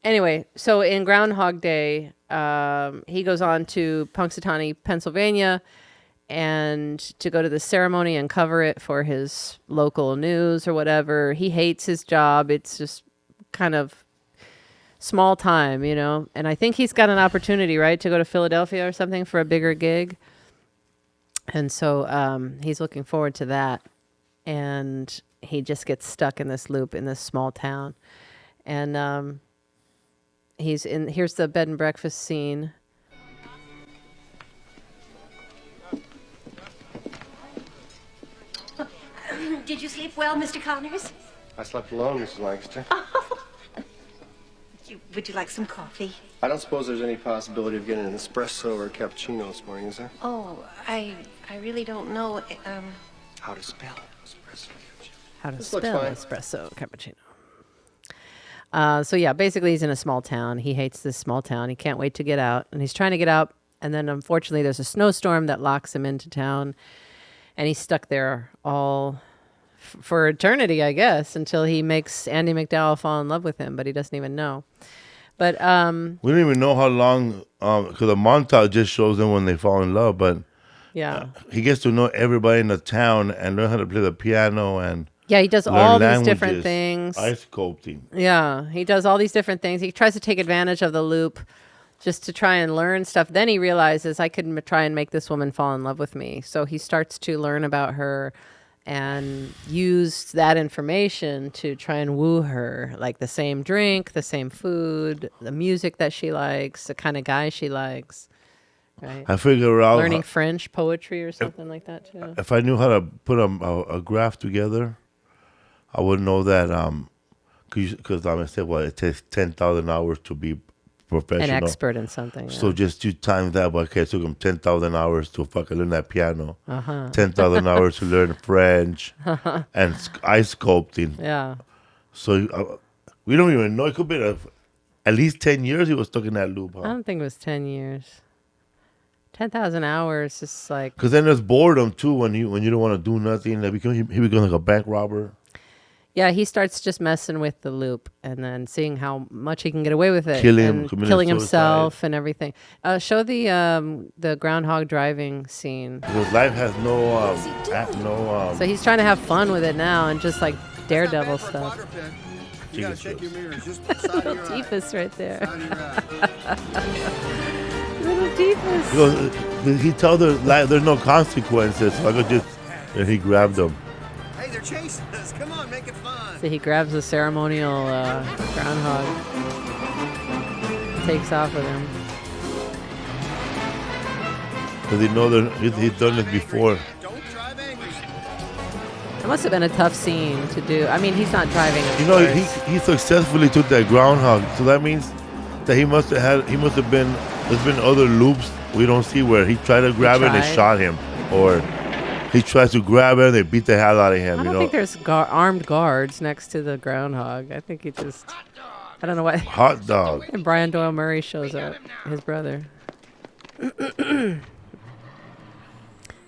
anyway, so in Groundhog Day, he goes on to Punxsutawney, Pennsylvania, and to go to the ceremony and cover it for his local news or whatever. He hates his job. It's just kind of small time, and I think he's got an opportunity, right, to go to Philadelphia or something for a bigger gig. And so he's looking forward to that. And he just gets stuck in this loop in this small town. And here's the bed and breakfast scene. Did you sleep well, Mr. Connors? I slept alone, Mrs. Lancaster. Would you like some coffee? I don't suppose there's any possibility of getting an espresso or a cappuccino this morning, is there? Oh, I really don't know. How to spell espresso? How to This looks spell fine. espresso cappuccino. So yeah, basically he's in a small town. He hates this small town. He can't wait to get out, and he's trying to get out. And then unfortunately, there's a snowstorm that locks him into town, and he's stuck there all for eternity, I guess, until he makes Andy McDowell fall in love with him, but he doesn't even know. But We don't even know how long, because the montage just shows them when they fall in love. But yeah, he gets to know everybody in the town and learn how to play the piano and yeah, he does learn all these different languages, things. ice sculpting. Yeah, he does all these different things. He tries to take advantage of the loop just to try and learn stuff. Then he realizes I could try and make this woman fall in love with me. So he starts to learn about her and use that information to try and woo her, like the same drink, the same food, the music that she likes, the kind of guy she likes. Right? I figure out Learning French, poetry, or something like that too. if I knew how to put a graph together, I would know that because I said, well, it takes 10,000 hours to be professional. An expert in something. So yeah. just you times that. But okay, it took him 10,000 hours to fucking learn that piano. 10,000 hours to learn French and ice sculpting. Yeah. So we don't even know. It could be at least 10 years he was stuck in that loop. I Huh? don't think it was 10 years. 10,000 hours is like... Because then there's boredom too when you don't want to do nothing. He becomes like a bank robber. Yeah, he starts just messing with the loop and then seeing how much he can get away with it. Killing killing himself suicide. and everything. Show the Groundhog driving scene. Because life has no So he's trying to have fun with it now and just like daredevil stuff. You gotta check your mirrors just beside your eye. Deepest right there. Side of your eye. Little Deepest. Because he tells her like there's no consequences. So I could just and he grabbed them. Hey, they're chasing us. Come on, make it fun. So he grabs the ceremonial groundhog, takes off with him. Because he know that he's done it before. Don't drive angry. It must have been a tough scene to do. I mean, he's not driving. Of You know, course. he successfully took that groundhog. So that means that he must have been. There's been other loops we don't see where he tried to grab it and they tried. shot him, or he tries to grab it and they beat the hell out of him. I don't think there's armed guards next to the groundhog. I think he just... I don't know why. Hot dog. And Brian Doyle Murray shows up, his brother. I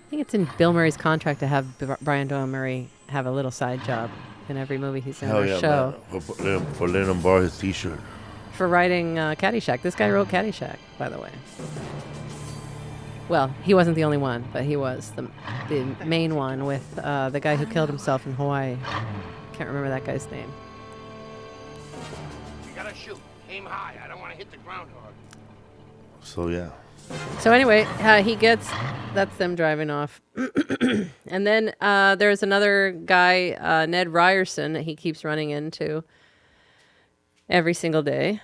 think it's in Bill Murray's contract to have Brian Doyle Murray have a little side job in every movie he's in Hell or yeah, show. man. For letting him borrow his T-shirt. For writing Caddyshack. This guy wrote Caddyshack, by the way. Well, he wasn't the only one, but he was the main one with the guy who killed himself in Hawaii. Can't remember that guy's name. You gotta shoot. Aim high. I don't want to hit the groundhog. So yeah. So anyway, he gets... That's them driving off. And then there's another guy, Ned Ryerson, that he keeps running into every single day.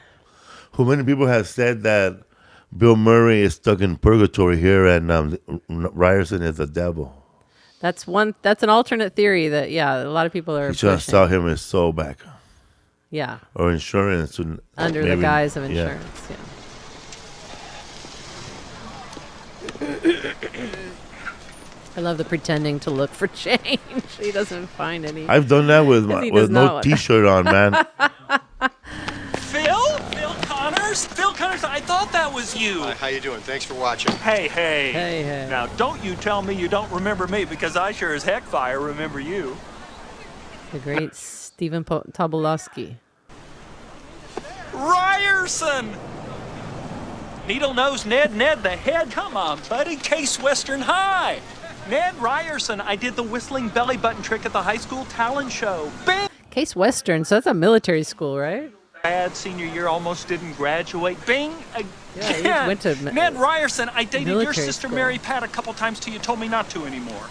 Who many people have said that Bill Murray is stuck in purgatory here and Ryerson is the devil. That's an alternate theory that, yeah, a lot of people are He's trying to pushing. sell him his soul back. Yeah. Or insurance. Under the guise of insurance, yeah. I love the pretending to look for change. He doesn't find any. I've done that with no not. T-shirt on, man. Phil Connors? Phil Connors, I thought that was you. Hi, how you doing? Thanks for watching. Hey. Hey. Now, don't you tell me you don't remember me, because I sure as heck fire remember you. The great Stephen Tobolowsky. Ryerson! Needle-nosed Ned the head? Come on, buddy. Case Western High. Ned Ryerson, I did the whistling belly button trick at the high school talent show. Bing! Case Western, so that's a military school, right? Bad senior year, almost didn't graduate. Bing! Again! Yeah, he went to Ned Ryerson, I dated your military sister school. Mary Pat a couple times till you told me not to anymore.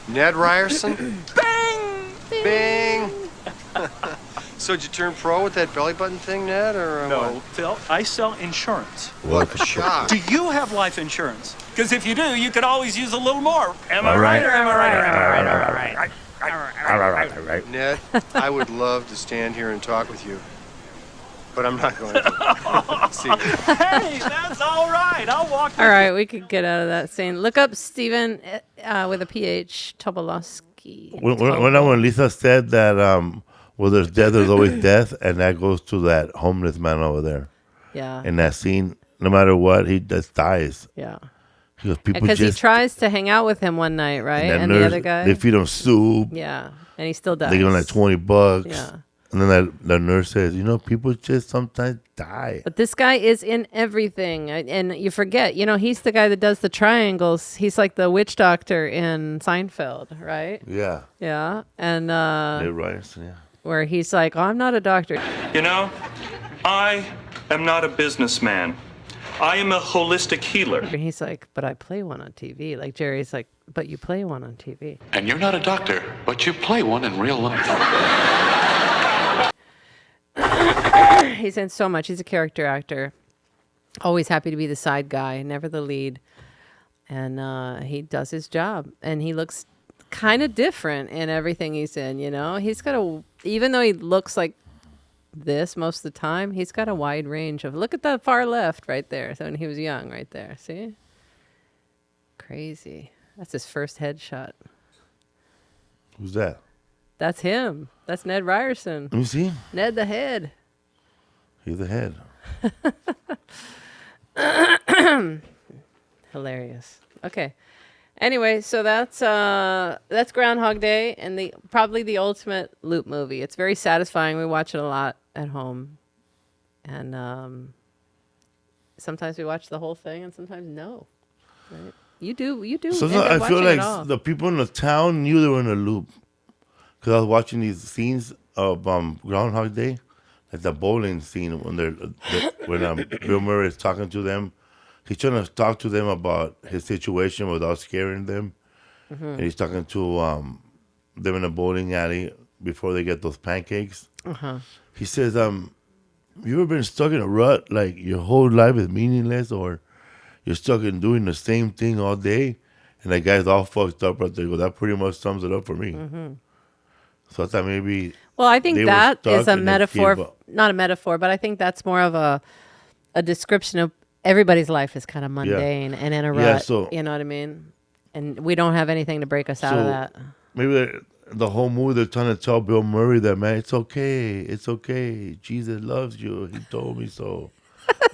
Ned Ryerson? Bing! Bing! So did you turn pro with that belly button thing, Ned, or No, what? Phil, I sell insurance. What a shock. Do you have life insurance? Because if you do, you could always use a little more. Am I right or am I right? Or am I right? Or am I right? Ned, I would love to stand here and talk with you, but I'm not going to. See you. Hey, that's all right. I'll walk with All right, we could get out of that scene. Look up Steven with a PH, Tobolowski. When Lisa said that well, there's death, there's always death, and that goes to that homeless man over there. Yeah. In that scene, no matter what, he just dies. Yeah. Because he tries to hang out with him one night, right? And nurse, the other guy. they feed him soup. Yeah. And he still dies. They give him like $20. Yeah. And then the nurse says, people just sometimes die. But this guy is in everything. And you forget, he's the guy that does the triangles. He's like the witch doctor in Seinfeld, right? Yeah. Yeah. And Ryerson, yeah. where he's like, I'm not a doctor. I am not a businessman. I am a holistic healer. And he's like, but I play one on TV. Like Jerry's like, but you play one on TV. And you're not a doctor, but you play one in real life. He's in so much. He's a character actor. Always happy to be the side guy, never the lead. And he does his job. And he looks kind of different in everything he's in, He's got even though he looks like this most of the time, he's got a wide range of, look at the far left right there. So when he was young right there, see? Crazy. That's his first headshot. Who's that? That's him. That's Ned Ryerson. Let me see. Ned the head. He's the head. Hilarious. Okay. Anyway, so that's Groundhog Day and probably the ultimate loop movie. It's very satisfying. We watch it a lot at home. And sometimes we watch the whole thing and sometimes no. Right? You do. Sometimes I feel like the people in the town knew they were in a loop. Because I was watching these scenes of Groundhog Day, like the bowling scene when when Bill Murray is talking to them. He's trying to talk to them about his situation without scaring them. Mm-hmm. And he's talking to them in a bowling alley before they get those pancakes. Uh-huh. He says, you ever been stuck in a rut, like your whole life is meaningless, or you're stuck in doing the same thing all day? And that guy's all fucked up right there. That pretty much sums it up for me. Mm-hmm. So I thought maybe... Well, I think that is a metaphor, not a metaphor, but I think that's more of a description of everybody's life is kind of mundane and in a rut. Yeah, so, you know what I mean? And we don't have anything to break us out of that. Maybe the whole movie, they're trying to tell Bill Murray that, man, it's okay. Jesus loves you. He told me so.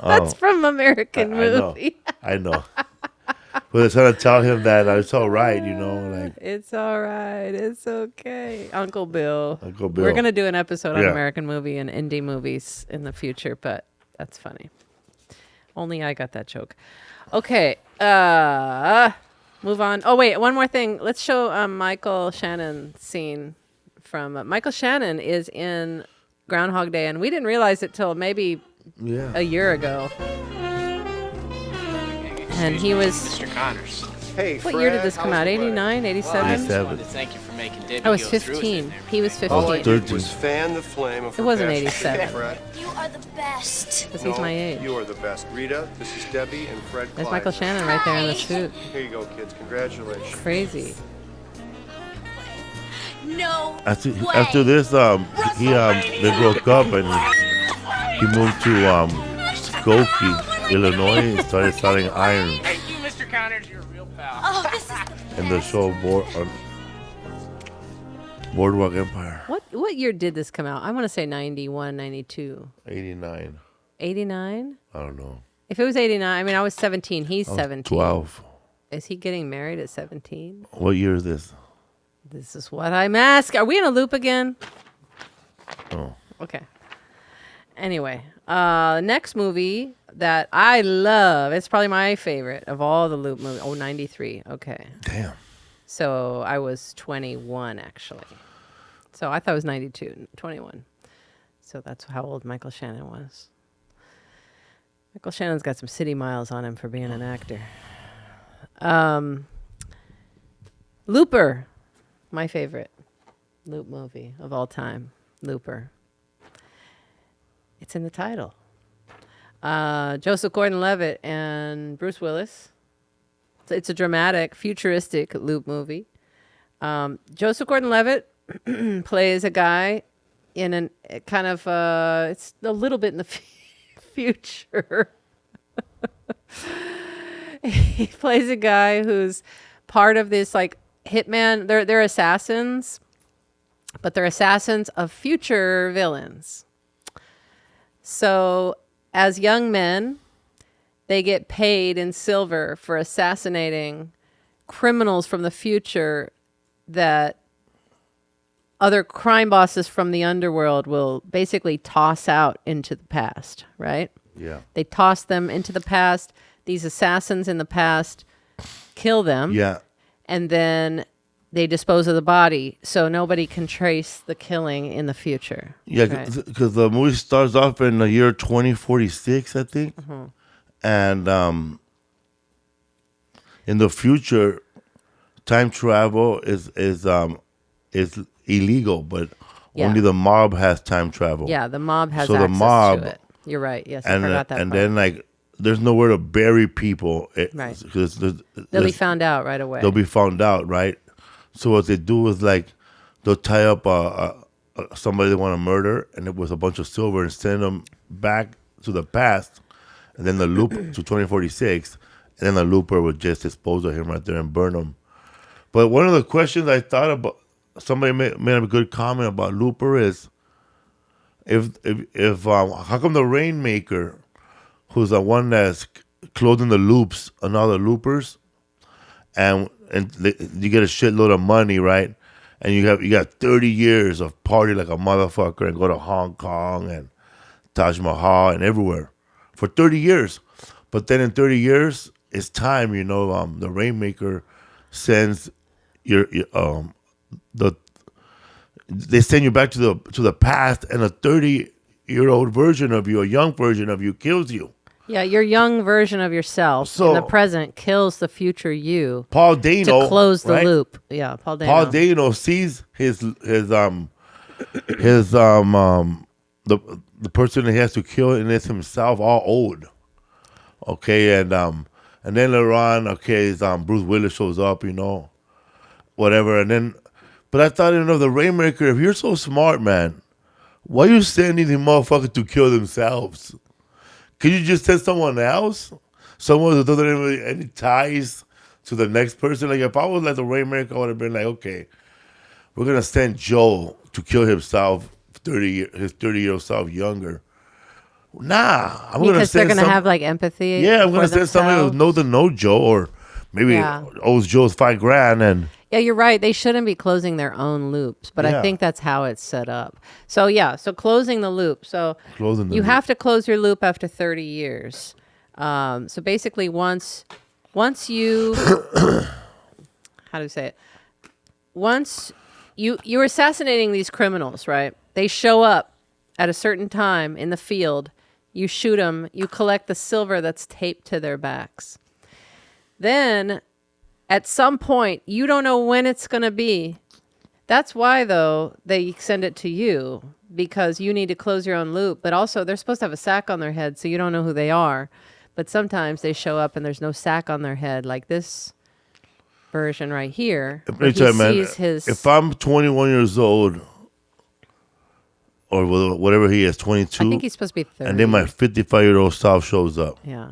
That's from American Movie. I know. But they're trying to tell him that it's all right, like it's all right, it's okay. Uncle Bill. We're gonna do an episode on American Movie and indie movies in the future, but that's funny. Only I got that joke. Okay, move on. Oh wait, one more thing. Let's show Michael Shannon scene from Michael Shannon is in Groundhog Day, and we didn't realize it till maybe a year ago. And he was... Mr. Connors. Hey, what year did this come out? 89, 87? 87. Thank you for making Debbie I was go through 15. He was 15. All I did was fan the flame of It wasn't 87. Fred. You are the best. Because he's my age. You are the best. Rita, this is Debbie and Fred There's Klein. Michael Shannon right there in the suit. Here you go, kids. Congratulations. Crazy. No After this, they broke up and he moved to Skokie, Illinois, and started selling iron. Hey, you, Mr. Connors, you're a real pal. Oh, this is the In the show Boardwalk Empire. What year did this come out? I want to say 91, 92. 89. 89? I don't know. If it was 89, I mean, I was 17. He's 17. 12. Is he getting married at 17? What year is this? This is what I'm asking. Are we in a loop again? Oh. Okay. Anyway, next movie that I love, it's probably my favorite of all the loop movies. Oh, 93. Okay. Damn. So I was 21, actually. So I thought it was 92, 21. So that's how old Michael Shannon was. Michael Shannon's got some city miles on him for being an actor. Looper, my favorite loop movie of all time. Looper. It's in the title. Joseph Gordon-Levitt and Bruce Willis. It's a dramatic, futuristic loop movie. Joseph Gordon-Levitt, plays a guy in an kind of it's a little bit in the future. He plays a guy who's part of this like hitman. They're assassins, but they're assassins of future villains. So as young men, they get paid in silver for assassinating criminals from the future that other crime bosses from the underworld will basically toss out into the past, right? Yeah. They toss them into the past. These assassins in the past kill them. Yeah. And then they dispose of the body so nobody can trace the killing in the future. Yeah, right? because the movie starts off in the year 2046, I think. Mm-hmm. And in the future, time travel is illegal, but only the mob has time travel. Yeah, the mob has so access the mob, to it. You're right. Yes, I and forgot that and part. then like there's nowhere to bury people. Right. Cause They'll be found out right away. They'll be found out, right? So what they do is like they'll tie up somebody they want to murder, and it was a bunch of silver, and send them back to the past, and then the loop to 2046, and then the looper would just dispose of him right there and burn him. But one of the questions I thought about, somebody made a good comment about Looper is, if how come the Rainmaker, who's the one that's clothing the loops and all the loopers, and you get a shitload of money, right? And you got 30 years of party like a motherfucker and go to Hong Kong and Taj Mahal and everywhere for 30 years. But then in 30 years, it's time, the Rainmaker sends they send you back to the past, and a 30-year-old version of you, a young version of you, kills you. Yeah, your young version of yourself in the present kills the future you. Paul Dano to close the right? loop. Yeah, Paul Dano. Paul Dano sees the person that he has to kill, and it's himself, all old. Okay, and then later on, Bruce Willis shows up, whatever, and then. But I thought, the Rainmaker, if you're so smart, man, why you sending these motherfuckers to kill themselves? Could you just send someone else? Someone who doesn't have any ties to the next person? Like, if I was like the Rainmaker, I would have been like, okay, we're going to send Joe to kill himself, his 30-year-old self younger. Nah. I'm gonna because they're going to have, like, empathy. Yeah, I'm going to send somebody who knows to know Joe, or maybe owes Joe's $5,000 and... Yeah, you're right. They shouldn't be closing their own loops, but I think that's how it's set up. So so closing the loop. So you have to close your loop after 30 years. So basically, once you, how do you say it? Once you're assassinating these criminals, right? They show up at a certain time in the field. You shoot them. You collect the silver that's taped to their backs. Then, at some point, you don't know when it's going to be. That's why, though, they send it to you, because you need to close your own loop. But also, they're supposed to have a sack on their head, so you don't know who they are. But sometimes they show up and there's no sack on their head, like this version right here. If I'm 21 years old, or whatever he is, 22. I think he's supposed to be 30. And then my 55-year-old self shows up. Yeah.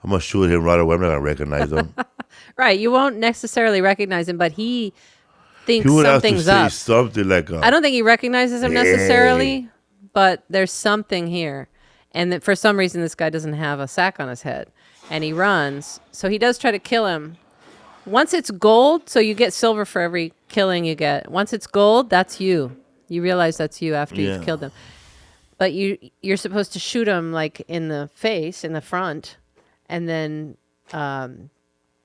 I'm going to shoot him right away. I'm not going to recognize him. Right. You won't necessarily recognize him, but he thinks he would something's have to up. say something like, I don't think he recognizes him necessarily, but there's something here. And that for some reason, this guy doesn't have a sack on his head. And he runs. So he does try to kill him. Once it's gold, so you get silver for every killing you get. Once it's gold, that's you. You realize that's you after you've killed him. But you're supposed to shoot him like in the face, in the front, and then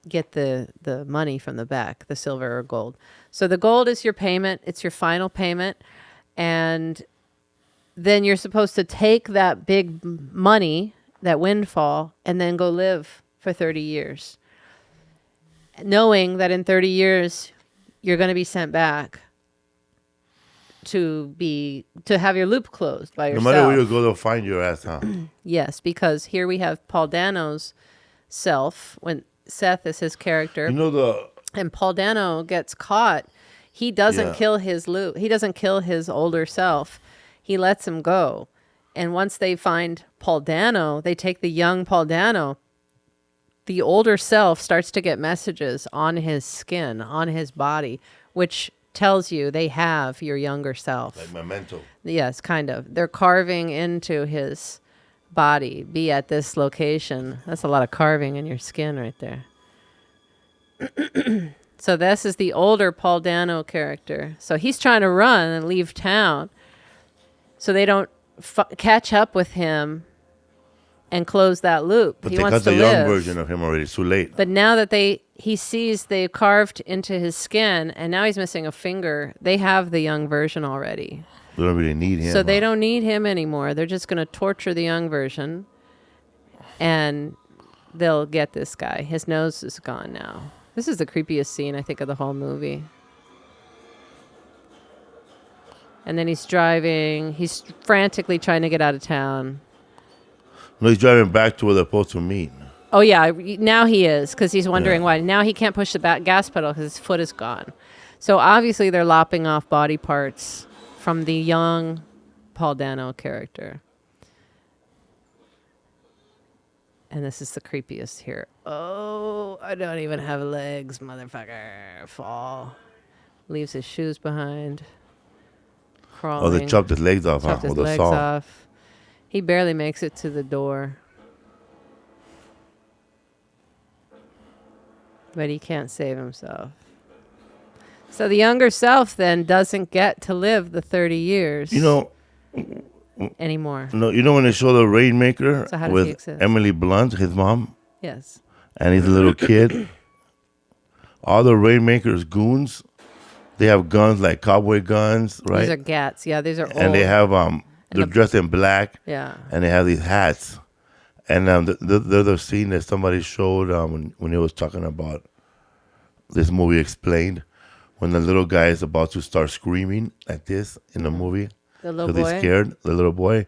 get the money from the back, the silver or gold. So the gold is your payment. It's your final payment. And then you're supposed to take that big money, that windfall, and then go live for 30 years. Knowing that in 30 years, you're going to be sent back to have your loop closed by yourself. No matter where you go, they'll find your ass, huh? Yes, because here we have Paul Dano's self, when Seth is his character. You know and Paul Dano gets caught. He doesn't kill his loop. He doesn't kill his older self. He lets him go. And once they find Paul Dano, they take the young Paul Dano. The older self starts to get messages on his skin, on his body, which tells you they have your younger self. Like Memento. Yes, kind of. They're carving into his body. Be at this location. That's a lot of carving in your skin right there. So this is the older Paul Dano character. So he's trying to run and leave town so they don't catch up with him and close that loop. But he they wants got to the live. young version of him already. It's too late. But now that he sees they've carved into his skin and now he's missing a finger, they have the young version already. They don't really need him. So they don't need him anymore. They're just going to torture the young version and they'll get this guy. His nose is gone now. This is the creepiest scene, I think, of the whole movie. And then he's driving. He's frantically trying to get out of town. No, he's driving back to where they're supposed to meet. Oh, yeah. Now he is, because he's wondering why. Now he can't push the gas pedal because his foot is gone. So obviously they're lopping off body parts from the young Paul Dano character. And this is the creepiest here. Oh, I don't even have legs, motherfucker. Fall. Leaves his shoes behind. Crawling. Oh, they chopped his legs off, Chopped his with a legs saw. off. He barely makes it to the door. But he can't save himself. So the younger self then doesn't get to live the 30 years. You know, anymore. No, you know when they show the Rainmaker So how does he with exist? Emily Blunt, his mom? Yes. And he's a little kid. All the Rainmaker's goons, they have guns like cowboy guns, right? These are gats. Yeah, these are old. And they have they're dressed in black. Yeah. And they have these hats. And there's a scene that somebody showed when he was talking about this movie explained, when the little guy is about to start screaming like this in the movie. The little Because boy? he's scared, the little boy.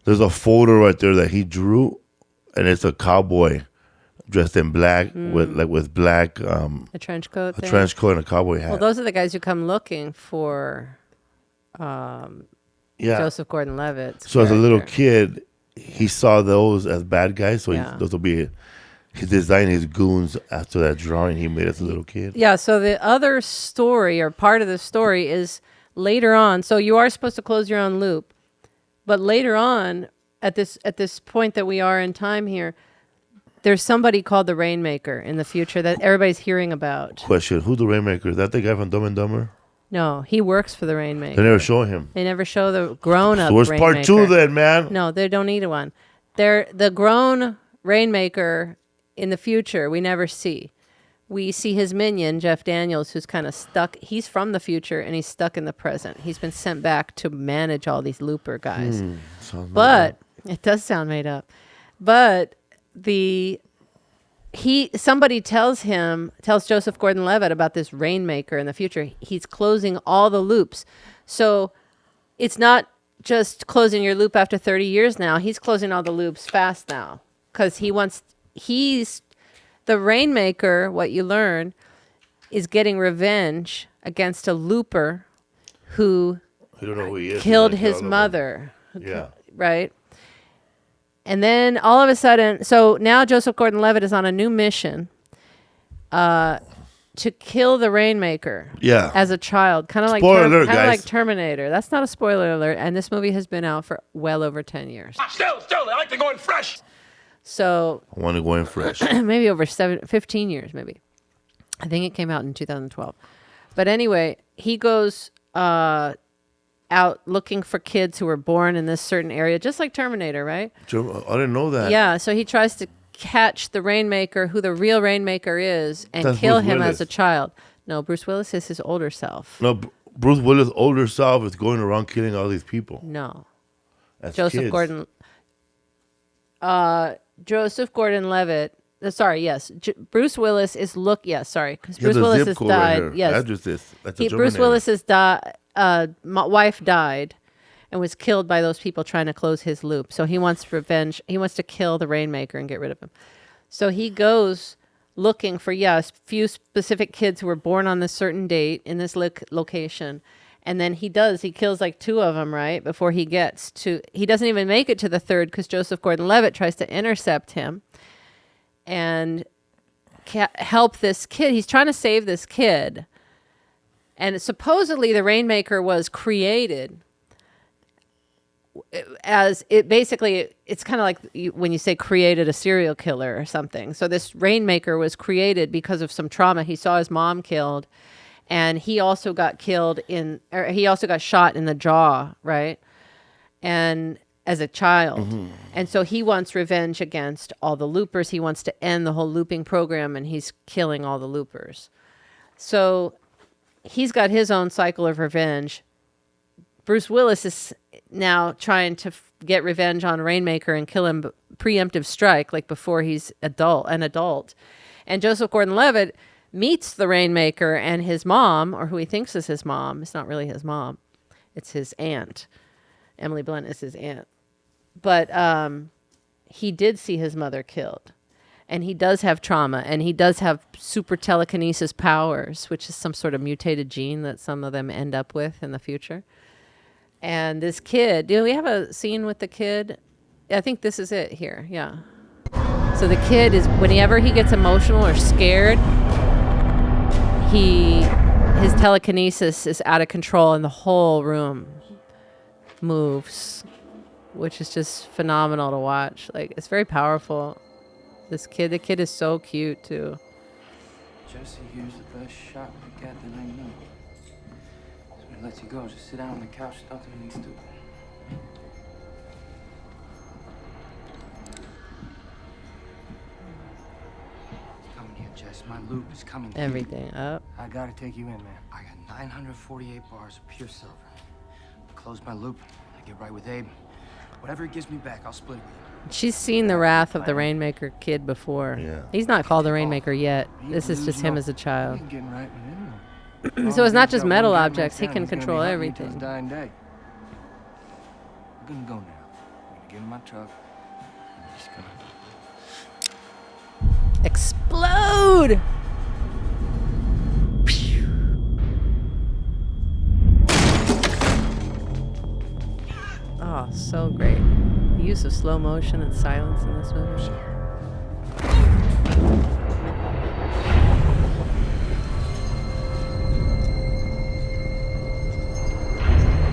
There's a photo right there that he drew, and it's a cowboy dressed in black with black a trench coat. a thing? trench coat and a cowboy hat. Well, those are the guys who come looking for Joseph Gordon-Levitt's So as a little character. kid, he saw those as bad guys. So Yeah. those will be. He designed his goons after that drawing he made as a little kid. Yeah, so the other story or part of the story is later on. So you are supposed to close your own loop. But later on, at this point that we are in time here, there's somebody called the Rainmaker in the future that everybody's hearing about. Question: Who's the Rainmaker? Is that the guy from Dumb and Dumber? No, he works for the Rainmaker. They never show him. They never show the grown-up So where's Rainmaker. part 2 then, man? No, they don't need one. They're the grown Rainmaker in the future we never see. We see his minion, Jeff Daniels, who's kind of stuck. He's from the future and he's stuck in the present. He's been sent back to manage all these looper guys. But it does sound made up. But somebody tells Joseph Gordon-Levitt about this Rainmaker in the future. He's closing all the loops. So it's not just closing your loop after 30 years now. He's closing all the loops fast now because he's the Rainmaker. What you learn is getting revenge against a looper who You don't know who he is. killed He's like, his "All of them." mother. Yeah. Right. And then all of a sudden, so now Joseph Gordon-Levitt is on a new mission to kill the Rainmaker. Yeah. As a child, kind of like Spoiler alert, kind of guys. like Terminator. That's not a spoiler alert. And this movie has been out for well over 10 years. Still, I like to go in fresh. So I want to go in fresh. maybe over 15 years, maybe. I think it came out in 2012. But anyway, he goes out looking for kids who were born in this certain area, just like Terminator, right? I didn't know that. Yeah, so he tries to catch the Rainmaker, who the real Rainmaker is, and That's kill Bruce him Willis. as a child. No, Bruce Willis is his older self. No, Bruce Willis' older self is going around killing all these people. No. As Joseph kids. Gordon-Levitt. Sorry, yes. Bruce Willis is because He has Bruce a Willis zip has code right died. here. Yes, Address this. That's a Bruce Terminator. Willis's wife died and was killed by those people trying to close his loop. So he wants revenge. He wants to kill the Rainmaker and get rid of him. So he goes looking for a few specific kids who were born on this certain date in this location. And then he kills like 2 of them, right? Before he doesn't even make it to the 3rd because Joseph Gordon-Levitt tries to intercept him and help this kid. He's trying to save this kid. And supposedly the Rainmaker was created as it's kind of like when you say created a serial killer or something. So this Rainmaker was created because of some trauma. He saw his mom killed, and he also got shot in the jaw, right? And as a child. And so he wants revenge against all the loopers. He wants to end the whole looping program, and he's killing all the loopers. So he's got his own cycle of revenge. Bruce Willis is now trying to get revenge on Rainmaker and kill him preemptive strike, like before he's an adult. And Joseph Gordon-Levitt meets the Rainmaker and his mom, or who he thinks is his mom. It's not really his mom. It's his aunt. Emily Blunt is his aunt. But he did see his mother killed. And he does have trauma, and he does have super telekinesis powers, which is some sort of mutated gene that some of them end up with in the future. And this kid, do we have a scene with the kid? I think this is it here, yeah. So the kid is, whenever he gets emotional or scared, his telekinesis is out of control and the whole room moves, which is just phenomenal to watch. Like, it's very powerful. The kid is so cute too. Jesse, here's the best shot we got that I know. So when he lets you go, just sit down on the couch, don't do anything stupid. It's coming here, Jess. My loop is coming here. Everything up. I gotta take you in, man. I got 948 bars of pure silver. I close my loop, I get right with Abe. Whatever it gives me back, I'll split it with you. She's seen the wrath of the Rainmaker kid before. Yeah. He's not called the Rainmaker yet. This is just him as a child. Getting right with him. So it's not just metal objects. He can control everything. Dying day. We're gonna go now. I'm gonna get in my truck. I'm just gonna explode. Oh, so great. The use of slow motion and silence in this movie.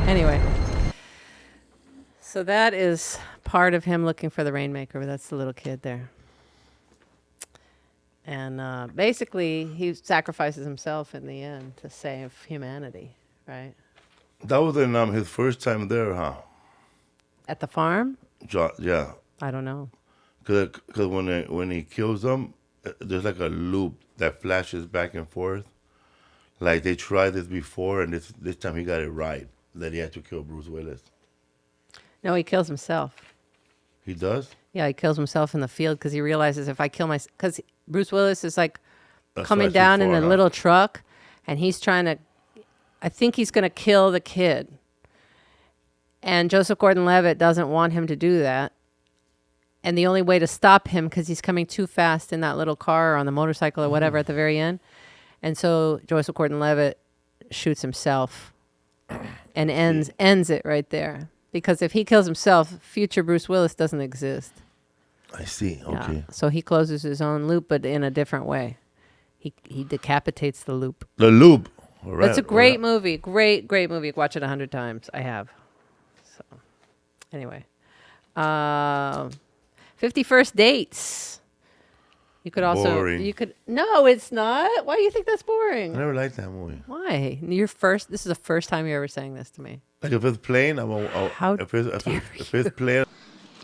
Anyway, so that is part of him looking for the Rainmaker. That's the little kid there. And basically, he sacrifices himself in the end to save humanity, right? That was in his first time there, huh? At the farm? Yeah. I don't know. Because when he kills them, there's like a loop that flashes back and forth. Like they tried this before, and this time he got it right, that he had to kill Bruce Willis. No, he kills himself. He does? Yeah, he kills himself in the field because he realizes if I kill myself... Because Bruce Willis is like That's coming right, down in before, a little truck, and he's trying to... I think he's going to kill the kid. And Joseph Gordon-Levitt doesn't want him to do that. And the only way to stop him, because he's coming too fast in that little car or on the motorcycle or whatever at the very end. And so Joseph Gordon-Levitt shoots himself and ends it right there. Because if he kills himself, future Bruce Willis doesn't exist. I see. Okay. Yeah. So he closes his own loop, but in a different way. He decapitates the loop. The loop. All right. It's a great movie. Great movie. Watch it 100 times. I have. So, anyway. 50 First Dates. You could also... Boring. No, it's not. Why do you think that's boring? I never liked that movie. Why? This is the first time you're ever saying this to me. Like if it's playing, How if it's playing...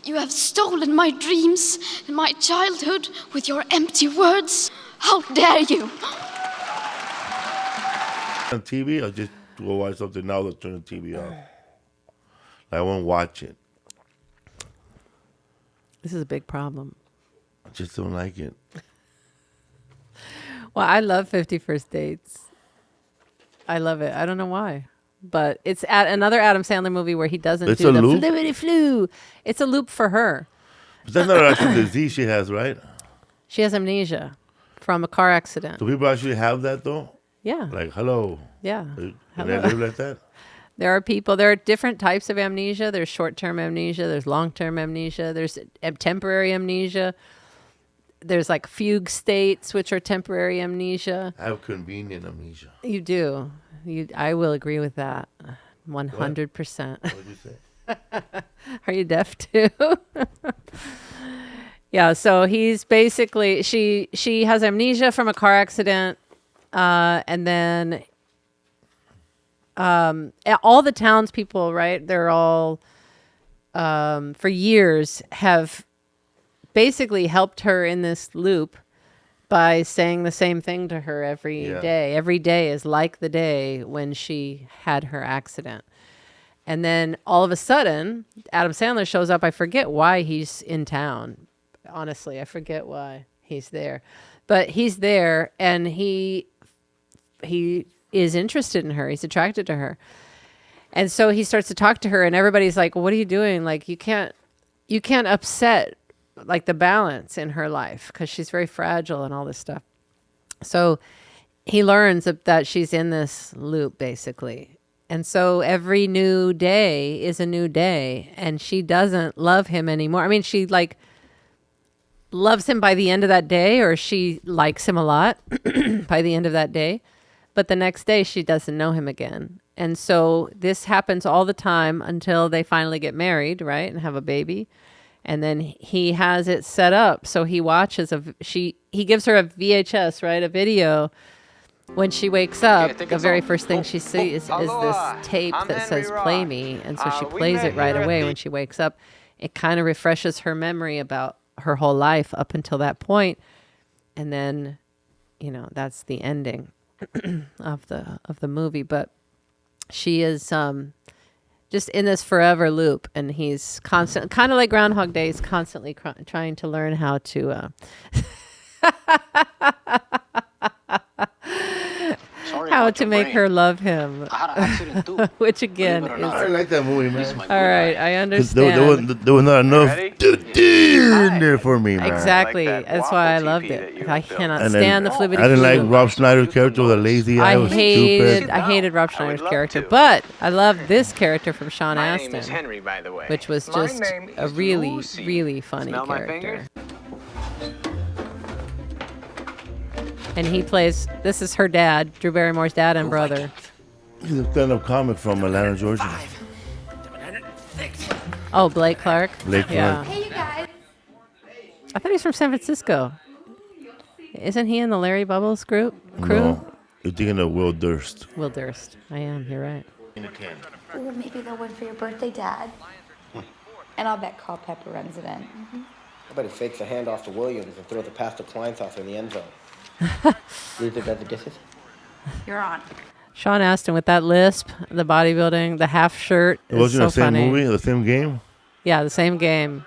You have stolen my dreams and my childhood with your empty words. How dare you? On TV, I'll just go watch something now. They'll turn the TV off. I won't watch it. This is a big problem. I just don't like it. Well, I love 50 First Dates. I love it. I don't know why. But it's another Adam Sandler movie where he doesn't do the flippity-flu. It's a loop for her. But that's not actually the disease she has, right? She has amnesia from a car accident. Do people actually have that though? Yeah. Like, hello. Yeah. Can Hello. they live like that? There are different types of amnesia. There's short-term amnesia. There's long-term amnesia. There's temporary amnesia. There's like fugue states, which are temporary amnesia. I have convenient amnesia. You do. I will agree with that. 100%. What did you say? Are you deaf too? Yeah, so he's basically she has amnesia from a car accident, and then all the townspeople, right? They're all for years have basically helped her in this loop by saying the same thing to her every day. Every day is like the day when she had her accident. And then all of a sudden, Adam Sandler shows up. I forget why he's in town. Honestly, I forget why he's there. But he's there, and he is interested in her. He's attracted to her. And so he starts to talk to her, and everybody's like, what are you doing? Like, you can't upset like the balance in her life because she's very fragile and all this stuff. So he learns that she's in this loop, basically. And so every new day is a new day, and she doesn't love him anymore. I mean, she like loves him by the end of that day, or she likes him a lot by the end of that day. But the next day she doesn't know him again. And so this happens all the time until they finally get married, right? And have a baby. And then he has it set up. So he watches he gives her a VHS, right? A video. When she wakes up, the very first thing she sees is this tape that says play me. And so she plays it right away when she wakes up. It kind of refreshes her memory about her whole life up until that point. And then, that's the ending of the movie. But she is just in this forever loop, and he's constant, kind of like Groundhog Day, he's constantly trying to learn how to how to make her love him, which again is. I like that movie, man. All right, I understand. There was not enough in there for me, man. Exactly, that's why I loved it. I cannot stand the flippity. I didn't like Rob Schneider's character with a lazy eye. I hated Rob Schneider's character, but I loved this character from Sean Astin, My name is Henry, by the way. which was just a really, really funny Smell my character. And he plays, this is her dad, Drew Barrymore's dad and brother. He's a stand-up comic from Atlanta, Georgia. Oh, Blake Clark? Blake Clark. Yeah. Hey, you guys. I thought he was from San Francisco. Isn't he in the Larry Bubbles crew? No, you're thinking of Will Durst. Will Durst. I am, you're right. Ooh, maybe they'll win for your birthday, Dad. And I'll bet Culpepper runs it in. I bet he fakes a handoff to Williams and throws a pass to Kleinsoff in the end zone. Luther does the dishes. You're on. Sean Astin with that lisp, the bodybuilding, the half shirt. It wasn't so the same funny. movie, the same game? Yeah, the same game.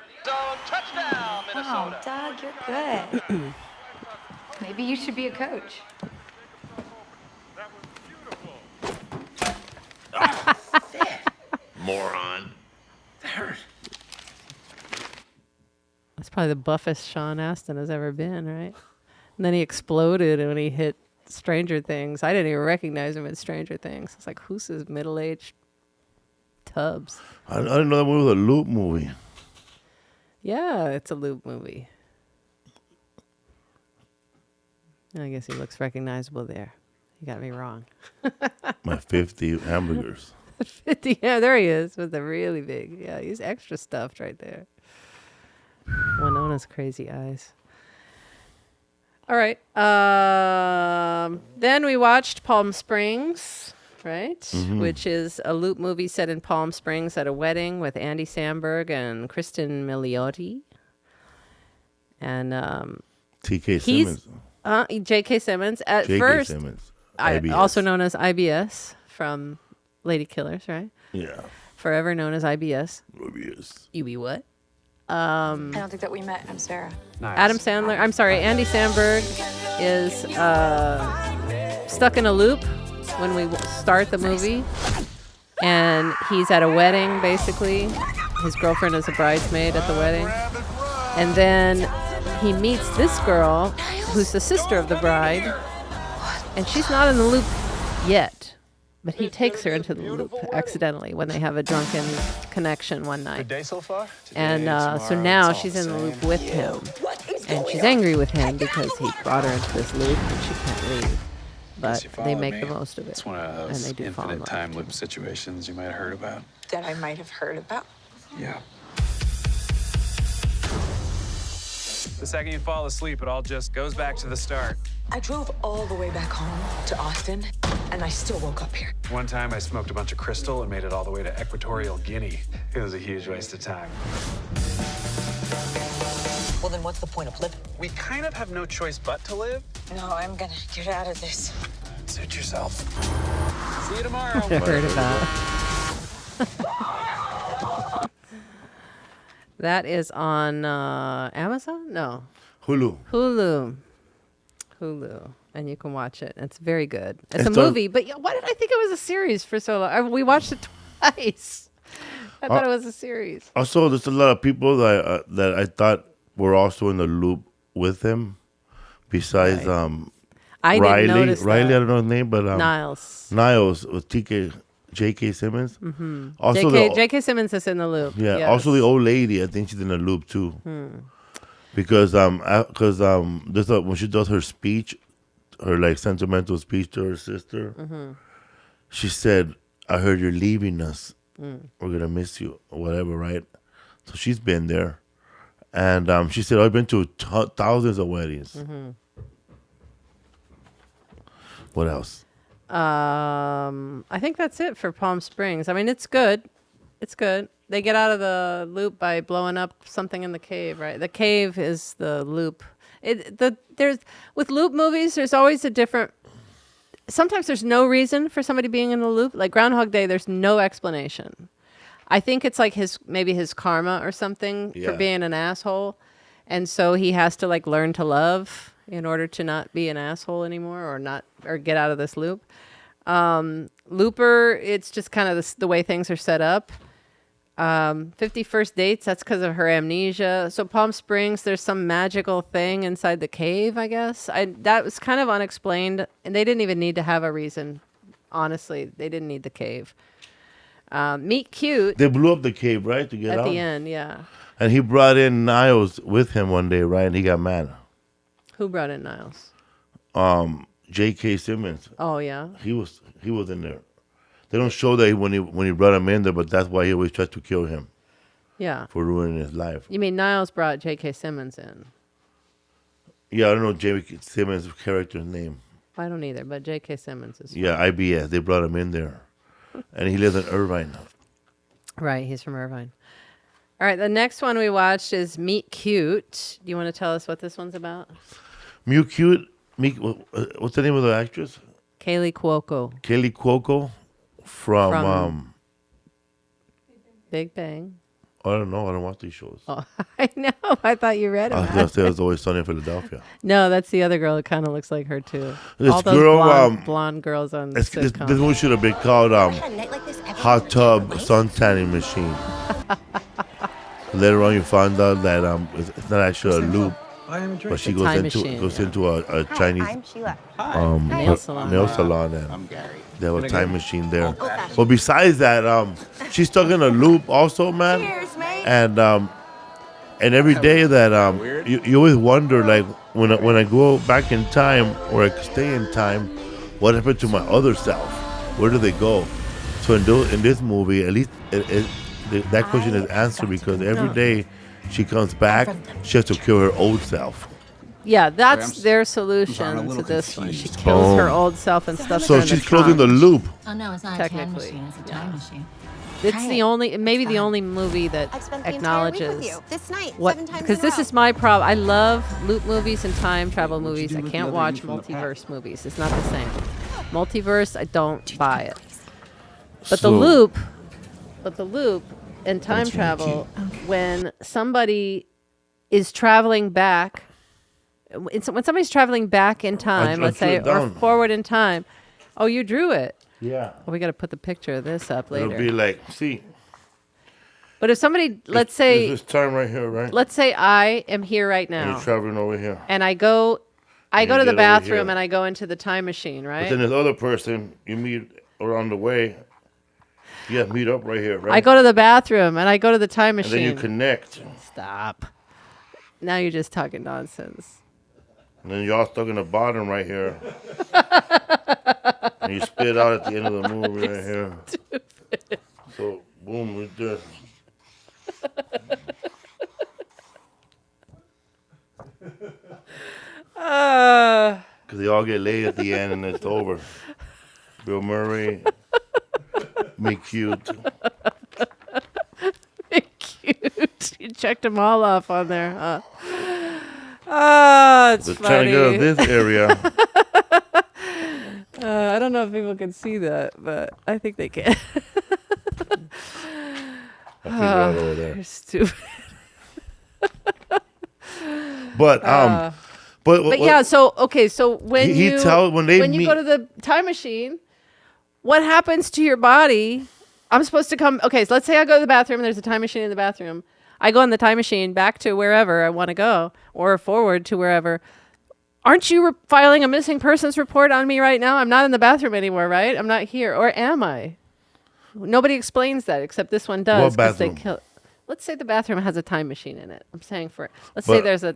Wow, Doug, you're good. Maybe you should be a coach. Moron. That's probably the buffest Sean Astin has ever been, right? And then he exploded when he hit Stranger Things. I didn't even recognize him in Stranger Things. It's like, who's his middle-aged Tubbs? I didn't know that movie was a loop movie. Yeah, it's a loop movie. I guess he looks recognizable there. You got me wrong. My 50 hamburgers. 50, yeah, there he is with the really big. Yeah, he's extra stuffed right there. Winona's crazy eyes. All right. Then we watched Palm Springs, right? Mm-hmm. Which is a loop movie set in Palm Springs at a wedding with Andy Samberg and Kristen Milioti. And T.K. Simmons. J.K. Simmons. At J.K. first, Simmons. also known as IBS from Lady Killers, right? Yeah. Forever known as IBS. IBS. You be what? I don't think that we met. I'm Sarah. Adam Sandler. I'm sorry, Andy Samberg is stuck in a loop when we start the movie. And he's at a wedding, basically. His girlfriend is a bridesmaid at the wedding. And then he meets this girl who's the sister of the bride, and she's not in the loop yet. But he takes her into the loop accidentally when they have a drunken connection one night. Good day so far? And so now she's in the loop with him. And she's angry with him because he brought her into this loop and she can't leave. But they make the most of it. It's one of and those they do fall in infinite love. time loop situations you might have heard about. That I might have heard about. Yeah. The second you fall asleep, it all just goes back to the start. I drove all the way back home to Austin, and I still woke up here. One time I smoked a bunch of crystal and made it all the way to Equatorial Guinea. It was a huge waste of time. Well, then what's the point of living? We kind of have no choice but to live. No, I'm gonna get out of this. Suit yourself. See you tomorrow. I heard about. That is on Amazon? No. Hulu. Hulu. And you can watch it. It's very good. It's a movie, but why did I think it was a series for so long? We watched it twice. I thought it was a series. Also, there's a lot of people that I thought were also in the loop with him, besides I Riley. didn't notice Riley, that. I don't know his name, but Niles. Niles with J.K. Simmons. Mm-hmm. Also, J.K. Simmons is in the loop. Yeah. Yes. Also, the old lady, I think she's in the loop too. Because there's when she does her speech, her like sentimental speech to her sister, she said, "I heard you're leaving us. We're gonna miss you, or whatever, right?" So she's been there, and she said, "I've been to thousands of weddings." What else? I think that's it for Palm Springs. I mean, it's good. It's good. They get out of the loop by blowing up something in the cave, right? The cave is the loop. There's with loop movies, there's always a different. Sometimes there's no reason for somebody being in the loop. Like Groundhog Day, there's no explanation. I think it's like maybe his karma or something for being an asshole, and so he has to like learn to love in order to not be an asshole anymore, or get out of this loop. Looper, it's just kind of the way things are set up. 50 First Dates, that's because of her amnesia. So Palm Springs, there's some magical thing inside the cave, I guess. That was kind of unexplained, and they didn't even need to have a reason. Honestly, they didn't need the cave. Meet Cute. They blew up the cave, right, to get out? At the end, yeah. And he brought in Niles with him one day, right? And he got mad. Who brought in Niles? J.K. Simmons. Oh, yeah? He was in there. They don't show that when he brought him in there, but that's why he always tried to kill him. Yeah. For ruining his life. You mean Niles brought J.K. Simmons in? Yeah, I don't know J.K. Simmons' character's name. I don't either, but J.K. Simmons is. Yeah, IBS. They brought him in there. And he lives in Irvine now. Right, he's from Irvine. All right, the next one we watched is Meet Cute. Do you want to tell us what this one's about? Meet Cute. What's the name of the actress? Kaylee Cuoco. Kaylee Cuoco from Big Bang. I don't know. I don't watch these shows. Oh, I know. I thought you read it. I was going to say it was Always Sunny in Philadelphia. No, that's the other girl that kind of looks like her, too. This all those girl, blonde girls on this sitcom. movie should have been called Hot Tub Sun Tanning Machine. Later on, you found out that it's not actually a loop, but she goes into a Chinese nail salon, and they have a time machine there. But besides that, she's stuck in a loop also, man. Cheers, mate. And every day that you always wonder, like when I go back in time or I stay in time, what happened to my other self? Where do they go? So in this movie, at least that question is answered because every day she comes back, she has to kill her old self. Yeah, that's their solution to this one. She kills her old self and stuff. So she's closing the loop. Oh no, it's not Technically, a time machine. It's a time machine. It's the only, maybe the only movie that acknowledges what, because this is my problem. I love loop movies and time travel movies. I can't watch multiverse movies. It's not the same. Multiverse, I don't buy it. But the loop and time travel, when somebody is traveling back, when somebody's traveling back in time, let's say, or forward in time. Oh, you drew it. Yeah. Well, we got to put the picture of this up later. It'll be like, see. But if somebody, let's say. This time right here, right? Let's say I am here right now. And you're traveling over here. And I go I and go you to the get over bathroom here. and I go into the time machine, right? But then this other person you meet around the way. Yeah, meet up right here, right? I go to the bathroom and I go to the time And machine. then you connect. Stop. Now you're just talking nonsense. And then y'all stuck in the bottom right here. And you spit out at the end of the movie right here. Stupid. So, boom, right there. Because they all get laid at the end and it's over. Bill Murray, me cute. Me cute. You checked them all off on there, huh? Oh, it's They're funny. trying to get out of this area. I don't know if people can see that, but I think they can. I figured out over there. You're stupid. But But yeah, so okay, so when he you when you go to the time machine, what happens to your body? I'm supposed to come. Okay, so let's say I go to the bathroom and there's a time machine in the bathroom. I go in the time machine back to wherever I want to go or forward to wherever. Aren't you filing a missing persons report on me right now? I'm not in the bathroom anymore, right? I'm not here. Or am I? Nobody explains that except this one does. What bathroom? Let's say the bathroom has a time machine in it. I'm saying let's say there's a...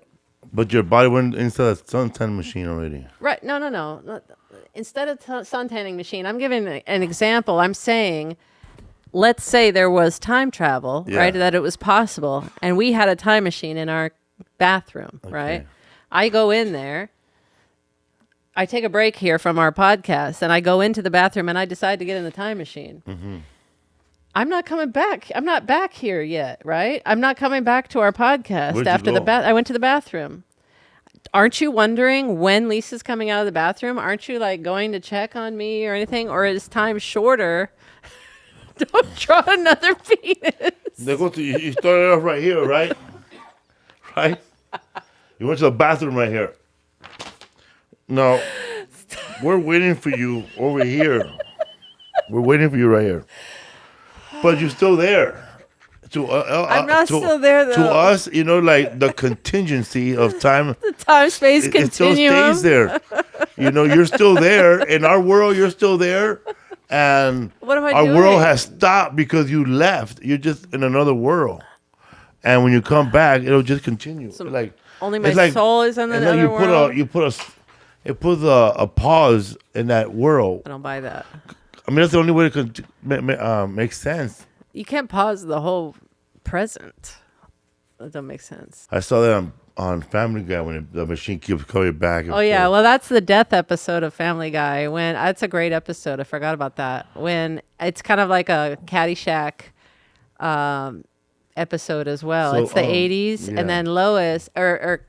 But your body went inside the suntan machine already. Right. No. Instead of suntanning machine, I'm giving an example. I'm saying, let's say there was time travel, right? That it was possible. And we had a time machine in our bathroom, right? I go in there. I take a break here from our podcast and I go into the bathroom and I decide to get in the time machine. Mm-hmm. I'm not coming back. I'm not back here yet, right? I'm not coming back to our podcast Where'd after you the go? I went to the bathroom. Aren't you wondering when Lisa's coming out of the bathroom? Aren't you like going to check on me or anything? Or is time shorter? Don't draw another penis. You started off right here, right? Right? You went to the bathroom right here. No, we're waiting for you over here. We're waiting for you right here. But you're still there. I'm not still there, though. To us, like the contingency of time. The time-space It still continuum. stays there. You're still there. In our world, you're still there. And What am I our doing? world has stopped because you left. You're just in another world. And when you come back, it'll just continue. Only my it's like- soul is in and another then world. it puts a pause in that world. I don't buy that. I mean, that's the only way it make sense. You can't pause the whole present. That don't make sense. I saw that on Family Guy when the machine keeps coming back. Oh yeah, well that's the death episode of Family Guy. When it's a great episode. I forgot about that. When it's kind of like a Caddyshack episode as well. So, it's the 80s, yeah. and then Lois or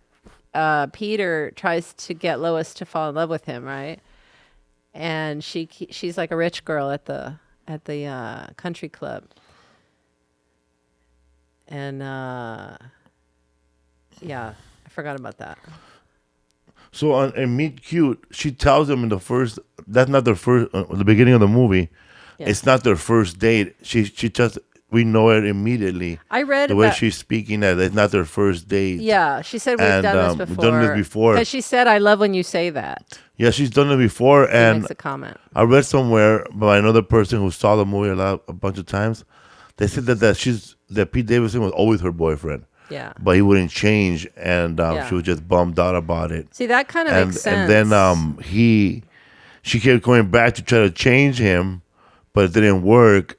Peter tries to get Lois to fall in love with him, right? And she's like a rich girl at the country club. And yeah, I forgot about that. So in Meet Cute, she tells him in the first. That's not their first. The beginning of the movie, Yes. it's not their first date. She just we know it immediately. I read the way about- she's speaking that it's not their first date. Yeah, she said we've done this before. We've done this before. Because she said, "I love when you say that." Yeah, she's done it before, She and makes a comment. I read somewhere by another person who saw the movie a bunch of times. They said that Pete Davidson was always her boyfriend. Yeah. But he wouldn't change, and Yeah. she was just bummed out about it. See, that kind of makes sense. And then she kept going back to try to change him, but it didn't work.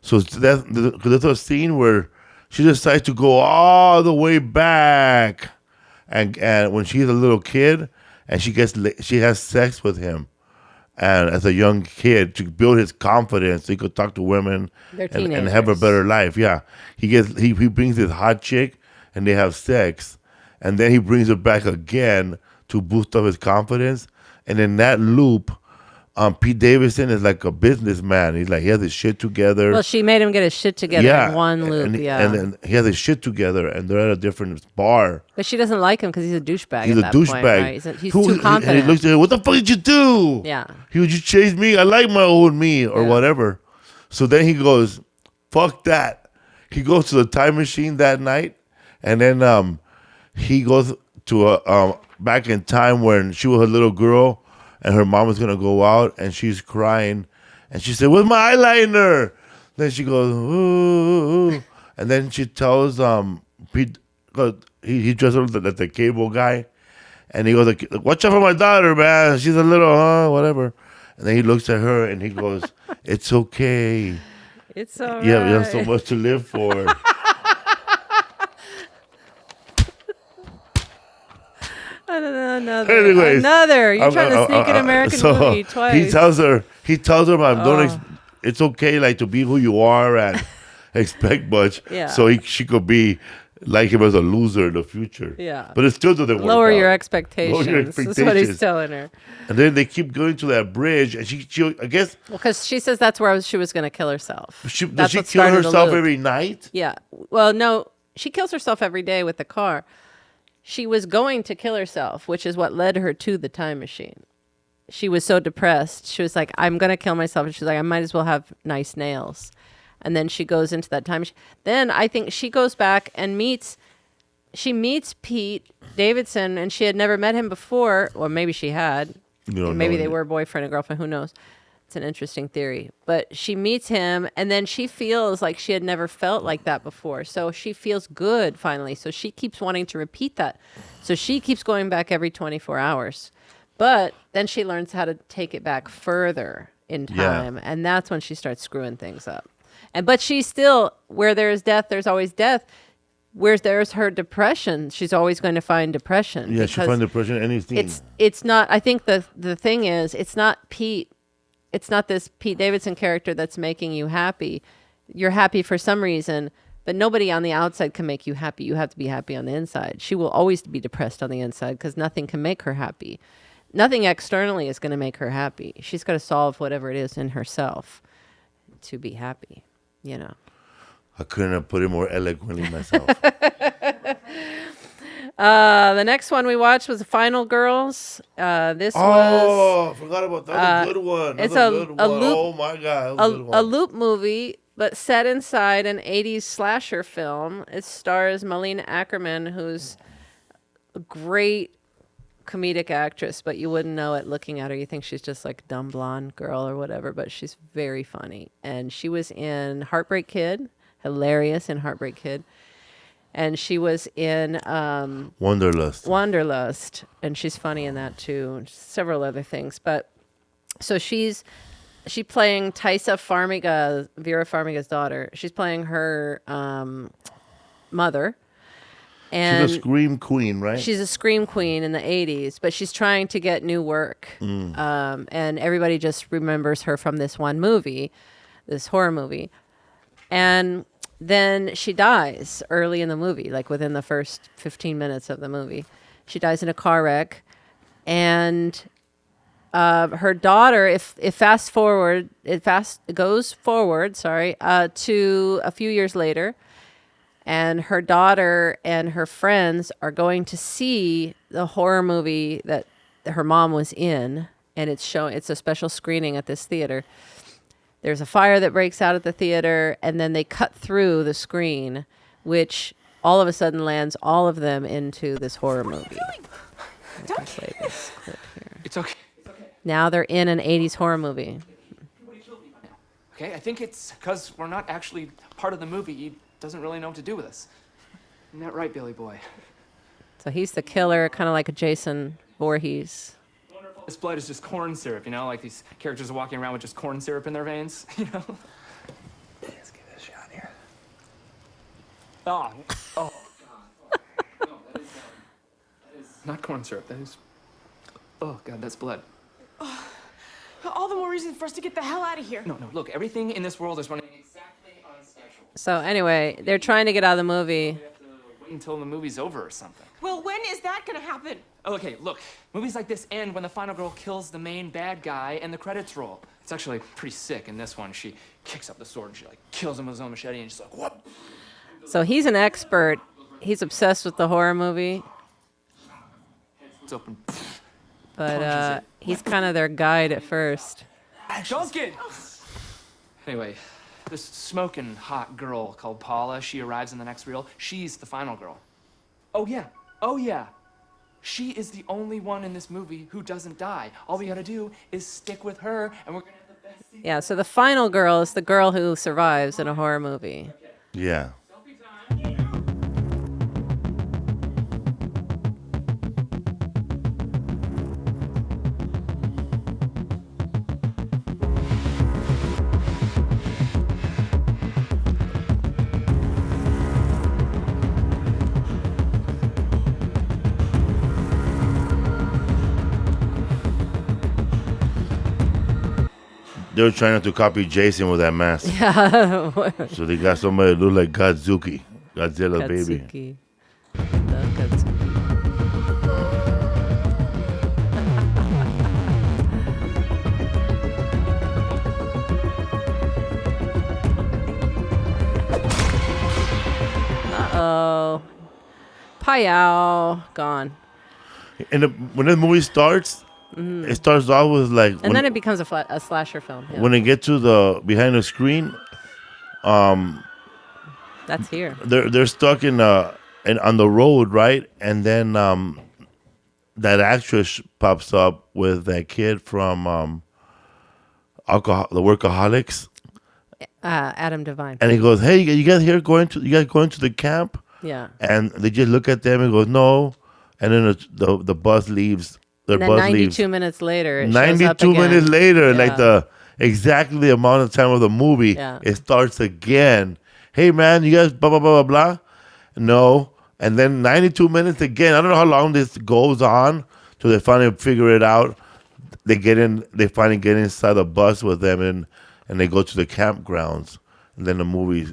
So there's a scene where she decides to go all the way back, and when she's a little kid, and she has sex with him, and as a young kid to build his confidence, so he could talk to women They're and have a teenagers. better life. Yeah, he brings this hot chick, and they have sex, and then he brings her back again to boost up his confidence, and in that loop. Pete Davidson is like a businessman. He has his shit together. Well, she made him get his shit together in one loop. and, Yeah. and then he has his shit together, and they're at a different bar. But she doesn't like him because he's a douchebag. He's at a that point, douchebag. right? He's Who- too confident. And he looks at her, what the fuck did you do? Yeah. Would you chase me? I like my old me or whatever. So then he goes, fuck that. He goes to the time machine that night, and then he goes to back in time when she was a little girl and her mom was gonna go out and she's crying and she said, "Where's my eyeliner?" Then she goes, "Ooh," and then she tells Pete, cause he dresses up like the cable guy, and he goes, like, "Watch out for my daughter, man. She's a little whatever." And then he looks at her and he goes, "It's okay. It's all right. Yeah, we have so much to live for." Another. You're trying to sneak an American movie twice. He tells her, "Mom, it's okay, like, to be who you are and expect much." Yeah. So she could be like him as a loser in the future. Yeah. But it still doesn't work. Lower out. your expectations. That's what he's telling her. And then they keep going to that bridge, and she I guess. Well, because she says that's where she was going to kill herself. Does she what kill started the herself loop. every night? Yeah. Well, no, she kills herself every day with the car. She was going to kill herself, which is what led her to the time machine. She was so depressed. She was like, "I'm going to kill myself." And she's like, "I might as well have nice nails." And then she goes into that time machine. Then I think she goes back and meets Pete Davidson, and she had never met him before. Or maybe she had. Maybe they were boyfriend and girlfriend. Who knows? It's an interesting theory. But she meets him, and then she feels like she had never felt like that before. So she feels good finally. So she keeps wanting to repeat that. So she keeps going back every 24 hours. But then she learns how to take it back further in time. Yeah. And that's when she starts screwing things up. But she's still, where there is death, there's always death. Where there's her depression, she's always going to find depression. Yeah, she'll find depression in anything. It's not, I think the thing is, it's not Pete. It's not this Pete Davidson character that's making you happy. You're happy for some reason, but nobody on the outside can make you happy. You have to be happy on the inside. She will always be depressed on the inside because nothing can make her happy. Nothing externally is going to make her happy. She's got to solve whatever it is in herself to be happy, you know. I couldn't have put it more eloquently myself. The next one we watched was Final Girls. This was... I forgot about that. Good one. It's a good a one. loop, Oh, my God. A loop movie, but set inside an 80s slasher film. It stars Malina Ackerman, who's a great comedic actress, but you wouldn't know it looking at her. You think she's just like a dumb blonde girl or whatever, but she's very funny. And she was in Heartbreak Kid, hilarious in Heartbreak Kid. And she was in Wanderlust, and she's funny in that too. Several other things, but so she's playing Taisa Farmiga, Vera Farmiga's daughter. She's playing her mother. And she's a scream queen, right? She's a scream queen in the 80s, but she's trying to get new work. And everybody just remembers her from this one movie, this horror movie. And then she dies early in the movie, like within the first 15 minutes of the movie. She dies in a car wreck. And her daughter, it goes forward to a few years later. And her daughter and her friends are going to see the horror movie that her mom was in, and it's a special screening at this theater. There's a fire that breaks out at the theater, and then they cut through the screen, which all of a sudden lands all of them into this horror movie. Don't play this clip here. It's okay. Now they're in an 80s horror movie. Okay, I think it's because we're not actually part of the movie. He doesn't really know what to do with us. Isn't that right, Billy boy? So he's the killer, kind of like a Jason Voorhees. This blood is just corn syrup, you know? Like these characters are walking around with just corn syrup in their veins, you know? Let's give it a shot here. Oh. No, that is not corn syrup. That is... Oh, God, that's blood. All the more reason for us to get the hell out of here. No, look, everything in this world is running exactly on schedule. So anyway, they're trying to get out of the movie. We have to wait until the movie's over or something. Well, when is that gonna happen? Okay, look, movies like this end when the final girl kills the main bad guy and the credits roll. It's actually pretty sick in this one. She kicks up the sword and she like kills him with his own machete and she's like, what? So he's an expert. He's obsessed with the horror movie. It's open. But he's kind of their guide at first. Duncan! Anyway, this smoking hot girl called Paula, she arrives in the next reel. She's the final girl. Oh, yeah. She is the only one in this movie who doesn't die. All we gotta do is stick with her, and we're gonna have the best scene. Yeah, so the final girl is the girl who survives in a horror movie. Yeah. They were trying to copy Jason with that mask. Yeah. So they got somebody that look like Godzuki. Godzilla baby. Katsuki. Love Katsuki. Uh-oh. Payao. Gone. And when the movie starts, it starts off with like... And then it becomes a slasher film. Yeah. When they get to the behind the screen, that's here. They're stuck in on the road, right? And then that actress pops up with that kid from the Workaholics. Adam Devine. And he goes, "Hey, you guys going to the camp?" Yeah. And they just look at them and go, "No." And then the bus leaves. Their And then bus 92 leaves. minutes later, it 92 shows up again. minutes later, Yeah. like exactly the amount of time of the movie, Yeah. it starts again. Hey man, you guys blah blah blah blah blah. No, and then 92 minutes again. I don't know how long this goes on till they finally figure it out. They get in. They finally get inside the bus with them, and they go to the campgrounds. And then the movie,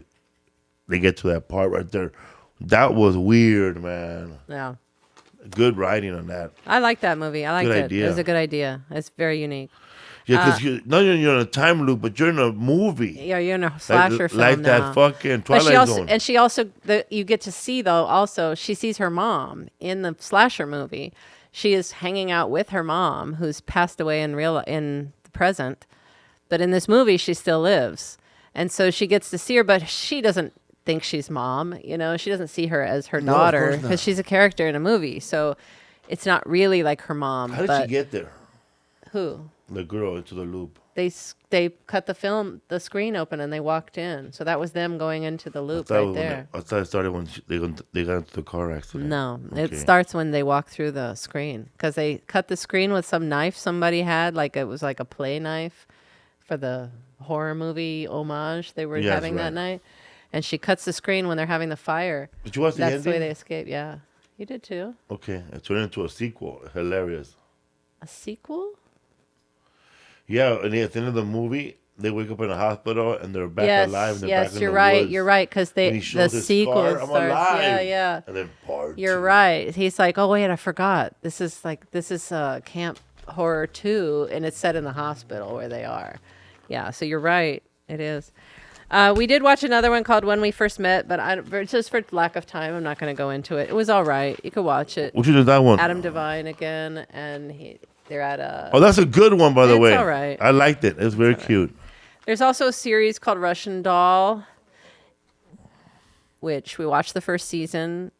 they get to that part right there. That was weird, man. Yeah. Good writing on that. I like that movie. I liked Good it. idea. It was a good idea. It's very unique. Yeah, because you're in a time loop, but you're in a movie. Yeah, you're in a slasher film like now. that fucking But Twilight Zone. And she also, you get to see though. Also, she sees her mom in the slasher movie. She is hanging out with her mom, who's passed away in the present, but in this movie she still lives, and so she gets to see her. But she doesn't think she's mom. You know, she doesn't see her as her No, of daughter course not. because she's a character in a movie. So it's not really like her mom. How did but she get there? Who? The girl into the loop. They cut the screen open, and they walked in. So that was them going into the loop right there. I thought it started when they got into the car accident. No, Okay. it starts when they walk through the screen because they cut the screen with some knife somebody had, like it was like a play knife for the horror movie homage they were Yes, having that right. night. And she cuts the screen when they're having the fire. Did you watch the That's the way ending? they escape. Yeah, you did too. Okay, it turned into a sequel. Hilarious. A sequel? Yeah, and at the end of the movie, they wake up in a hospital and they're back alive. And they're back in you're the right. woods. You're right because And he the shows his sequel scar, starts. I'm alive. Yeah, yeah. And then part You're two. right. He's like, oh wait, I forgot. This is Camp Horror 2, and it's set in the hospital where they are. Yeah, so you're right. It is. We did watch another one called When We First Met, but just for lack of time, I'm not going to go into it. It was all right. You could watch it. Which one is that one? Adam Devine again, and they're at a. Oh, that's a good one, by the It's way. all right. I liked it. It was very cute. There's also a series called Russian Doll, which we watched the first season.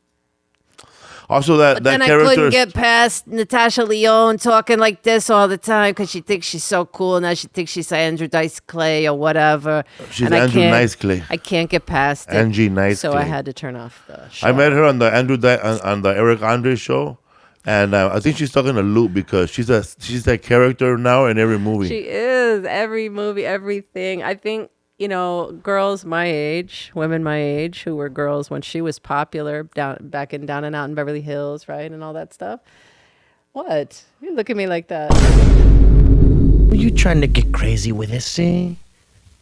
Also, that Then I character. couldn't get past Natasha Lyonne talking like this all the time because she thinks she's so cool. Now she thinks she's Andrew Dice Clay or whatever. She's And Andrew Dice Clay. I can't get past it. Angie Nice So I Clay. had to turn off the show. I met her on the on the Eric Andre show, and I think she's stuck in a loop because she's that character now in every movie. She is. Every movie, everything. I think, girls my age, women my age, who were girls when she was popular back in Down and Out in Beverly Hills, right? And all that stuff. What? You look at me like that. Are you trying to get crazy with this, eh?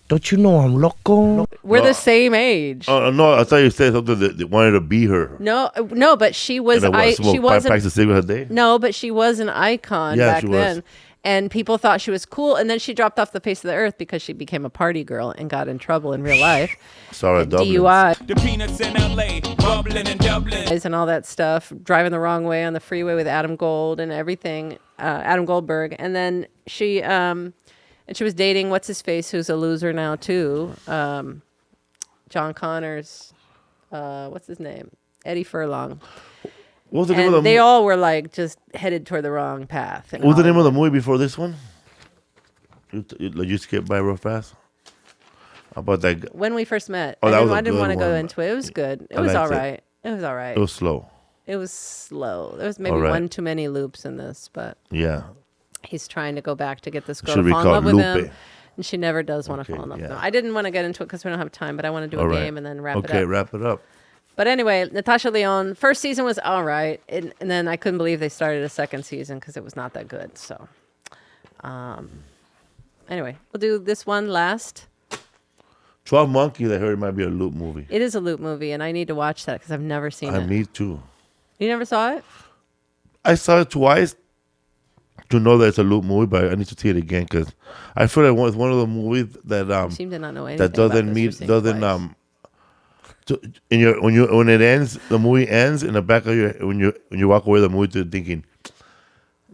Don't you know I'm loco? We're the same age. Oh no! I thought you said something that they wanted to be her. No, but she was. And I She smoke 5 wasn't. packs of cigarettes a day. No, but she was an icon Yeah, back she was. then. And people thought she was cool. And then she dropped off the face of the earth because she became a party girl and got in trouble in real life. Sorry, DUI. The peanuts in LA, bubbling and doubling. And all that stuff, driving the wrong way on the freeway with Adam Gold and everything, Adam Goldberg. And then she was dating what's his face, who's a loser now too, John Connor's, what's his name, Eddie Furlong. What was the name of the they all were like just headed toward the wrong path. What was the name of the movie before this one? You skipped by real fast. About that. When we first met. Oh, I didn't want to go into it. It was good. It was all right. It was all right. It was slow. It was slow. There was maybe one too many loops in this, but yeah. He's trying to go back to get this girl Should to be fall in love with called him. Lupe. And she never does want to fall in love with him. I didn't want to get into it because we don't have time, but I want to do a game and then wrap it up. Okay, wrap it up. But anyway, Natasha Lyonne, first season was all right. And then I couldn't believe they started a second season because it was not that good. So, anyway, we'll do this one last. 12 Monkeys, I heard it might be a loop movie. It is a loop movie, and I need to watch that because I've never seen it. Me too. You never saw it? I saw it twice to know that it's a loop movie, but I need to see it again because I feel like it's one of the movies that You seem to not know anything that doesn't when it ends, the movie ends in the back of your when you walk away the movie, you're thinking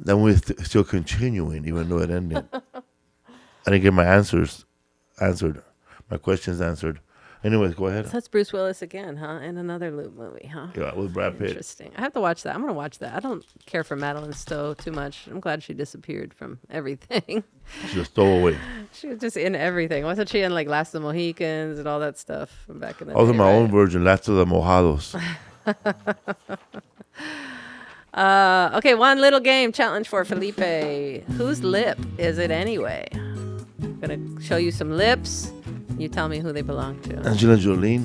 that movie is still continuing even though it ended. I didn't get my my questions answered. Anyways, go ahead. So that's Bruce Willis again, huh? In another loop movie, huh? Yeah, with Brad Pitt. Interesting. I have to watch that. I'm going to watch that. I don't care for Madeline Stowe too much. I'm glad she disappeared from everything. She was stowaway. She was just in everything. Wasn't she in like Last of the Mohicans and all that stuff from back in the day? Also, my own version, Last of the Mojados. Okay, one little game challenge for Felipe. Whose lip is it anyway? I'm going to show you some lips. You tell me who they belong to. Angelina Jolie.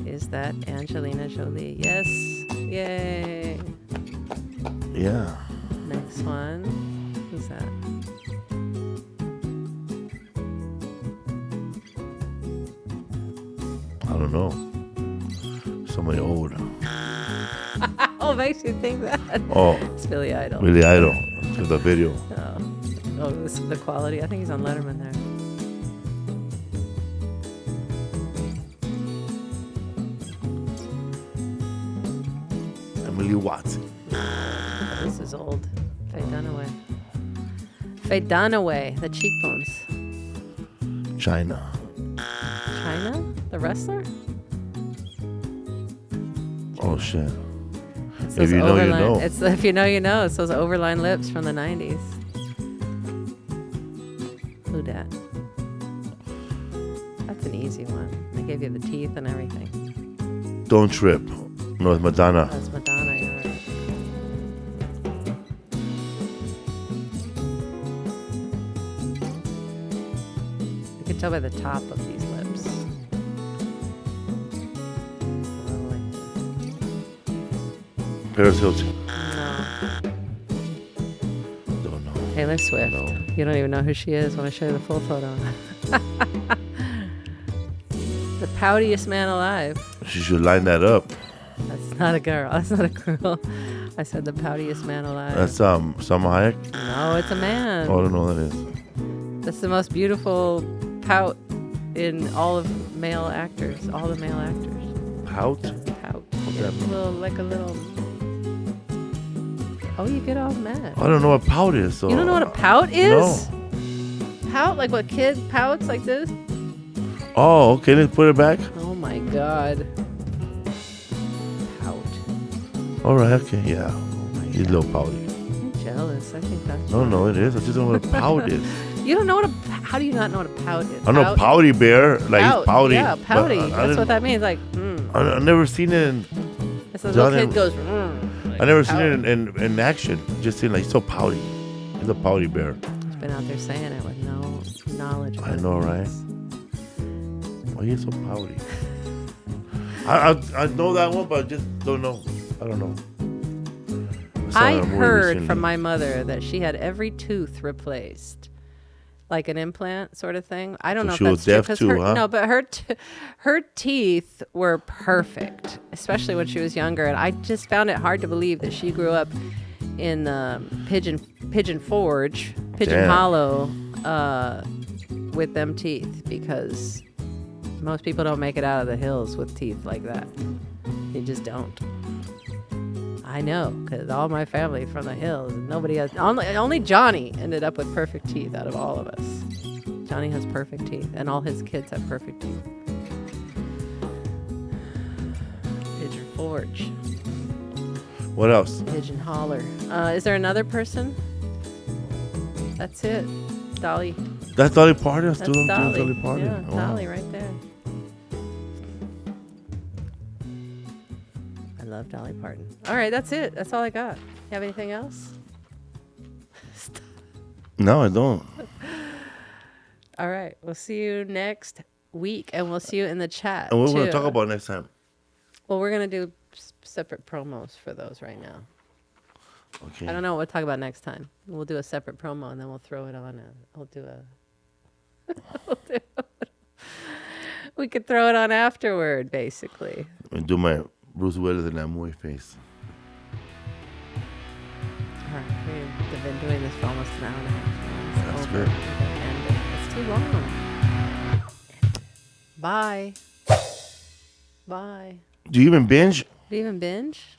Is that Angelina Jolie? Yes. Yay. Yeah. Next one. Who's that? I don't know. Somebody old. Oh, makes you think that. Oh. It's Billy Idol. Billy Idol. To the video. Oh, this is the quality. I think he's on Letterman there. Emily Watson. Oh, this is old. Faye Dunaway. Faye Dunaway, the cheekbones. China. China? The wrestler? Oh, shit. It's If you know, you know. It's if you know, you know. It's those overline lips from the 90s. Who dat? That's an easy one. They gave you the teeth and everything. Don't Trip. No, it's Madonna. That's Madonna, you're right. You can tell by the top of these lips. Paris Hilton. Don't know. Taylor Swift. No. You don't even know who she is when I show you the full photo. The poutiest man alive. She should line that up. That's not a girl. That's not a girl. I said the poutiest man alive. That's Salma Hayek. No, it's a man. Oh, I don't know what that is. That's the most beautiful pout in all of male actors. All the male actors. Pout? Pout. What's Yeah, that mean? like a little. Oh, you get all mad. I don't know what pout is. So You don't know what a pout is? No. Pout? Like what kid pouts like this? Oh, okay. Let's put it back. Oh my God. Pout. All right. Okay. Yeah. He's a little pouty. I'm jealous. I think that's. No, it is. I just don't know what a pout is. You don't know what a. How do you not know what a pout is? I know pouty bear. Like Pout. he's pouty. Yeah, but pouty. I That's didn't- what that means. Like, I've never seen it in. It's the little done kid in- goes. I never seen it in action. Just seen like he's so pouty. He's a pouty bear. He's been out there saying it with no knowledge. I know, right? Why are you so pouty? I know that one, but I just don't know. I don't know. I heard from my mother that she had every tooth replaced, like an implant sort of thing. I don't know if she was that's deaf true. too, huh? No, but her teeth were perfect, especially when she was younger. And I just found it hard to believe that she grew up in Pigeon Forge, Pigeon Damn. Hollow, with them teeth, because most people don't make it out of the hills with teeth like that. They just don't. I know, because all my family from the hills, nobody has. Only Johnny ended up with perfect teeth out of all of us. Johnny has perfect teeth, and all his kids have perfect teeth. Pigeon Forge. What else? Pigeon Holler. Is there another person? That's it. Dolly. That's Dolly Parton. That's Still Dolly. Dolly Parton. Yeah, Wow. Dolly right there. I love Dolly Parton. All right, that's it. That's all I got. You have anything else? No, I don't. All right. We'll see you next week, and we'll see you in the chat. And what we're going too. to talk about next time? Well, we're going to do separate promos for those right now. Okay. I don't know what we'll talk about next time. We'll do a separate promo, and then we'll throw it on. We could throw it on afterward, basically. And do my Bruce Willis in that movie face. All right. We've been doing this for almost an hour and a half. That's good. It's too long. Bye. Bye. Do you even binge? Do you even binge?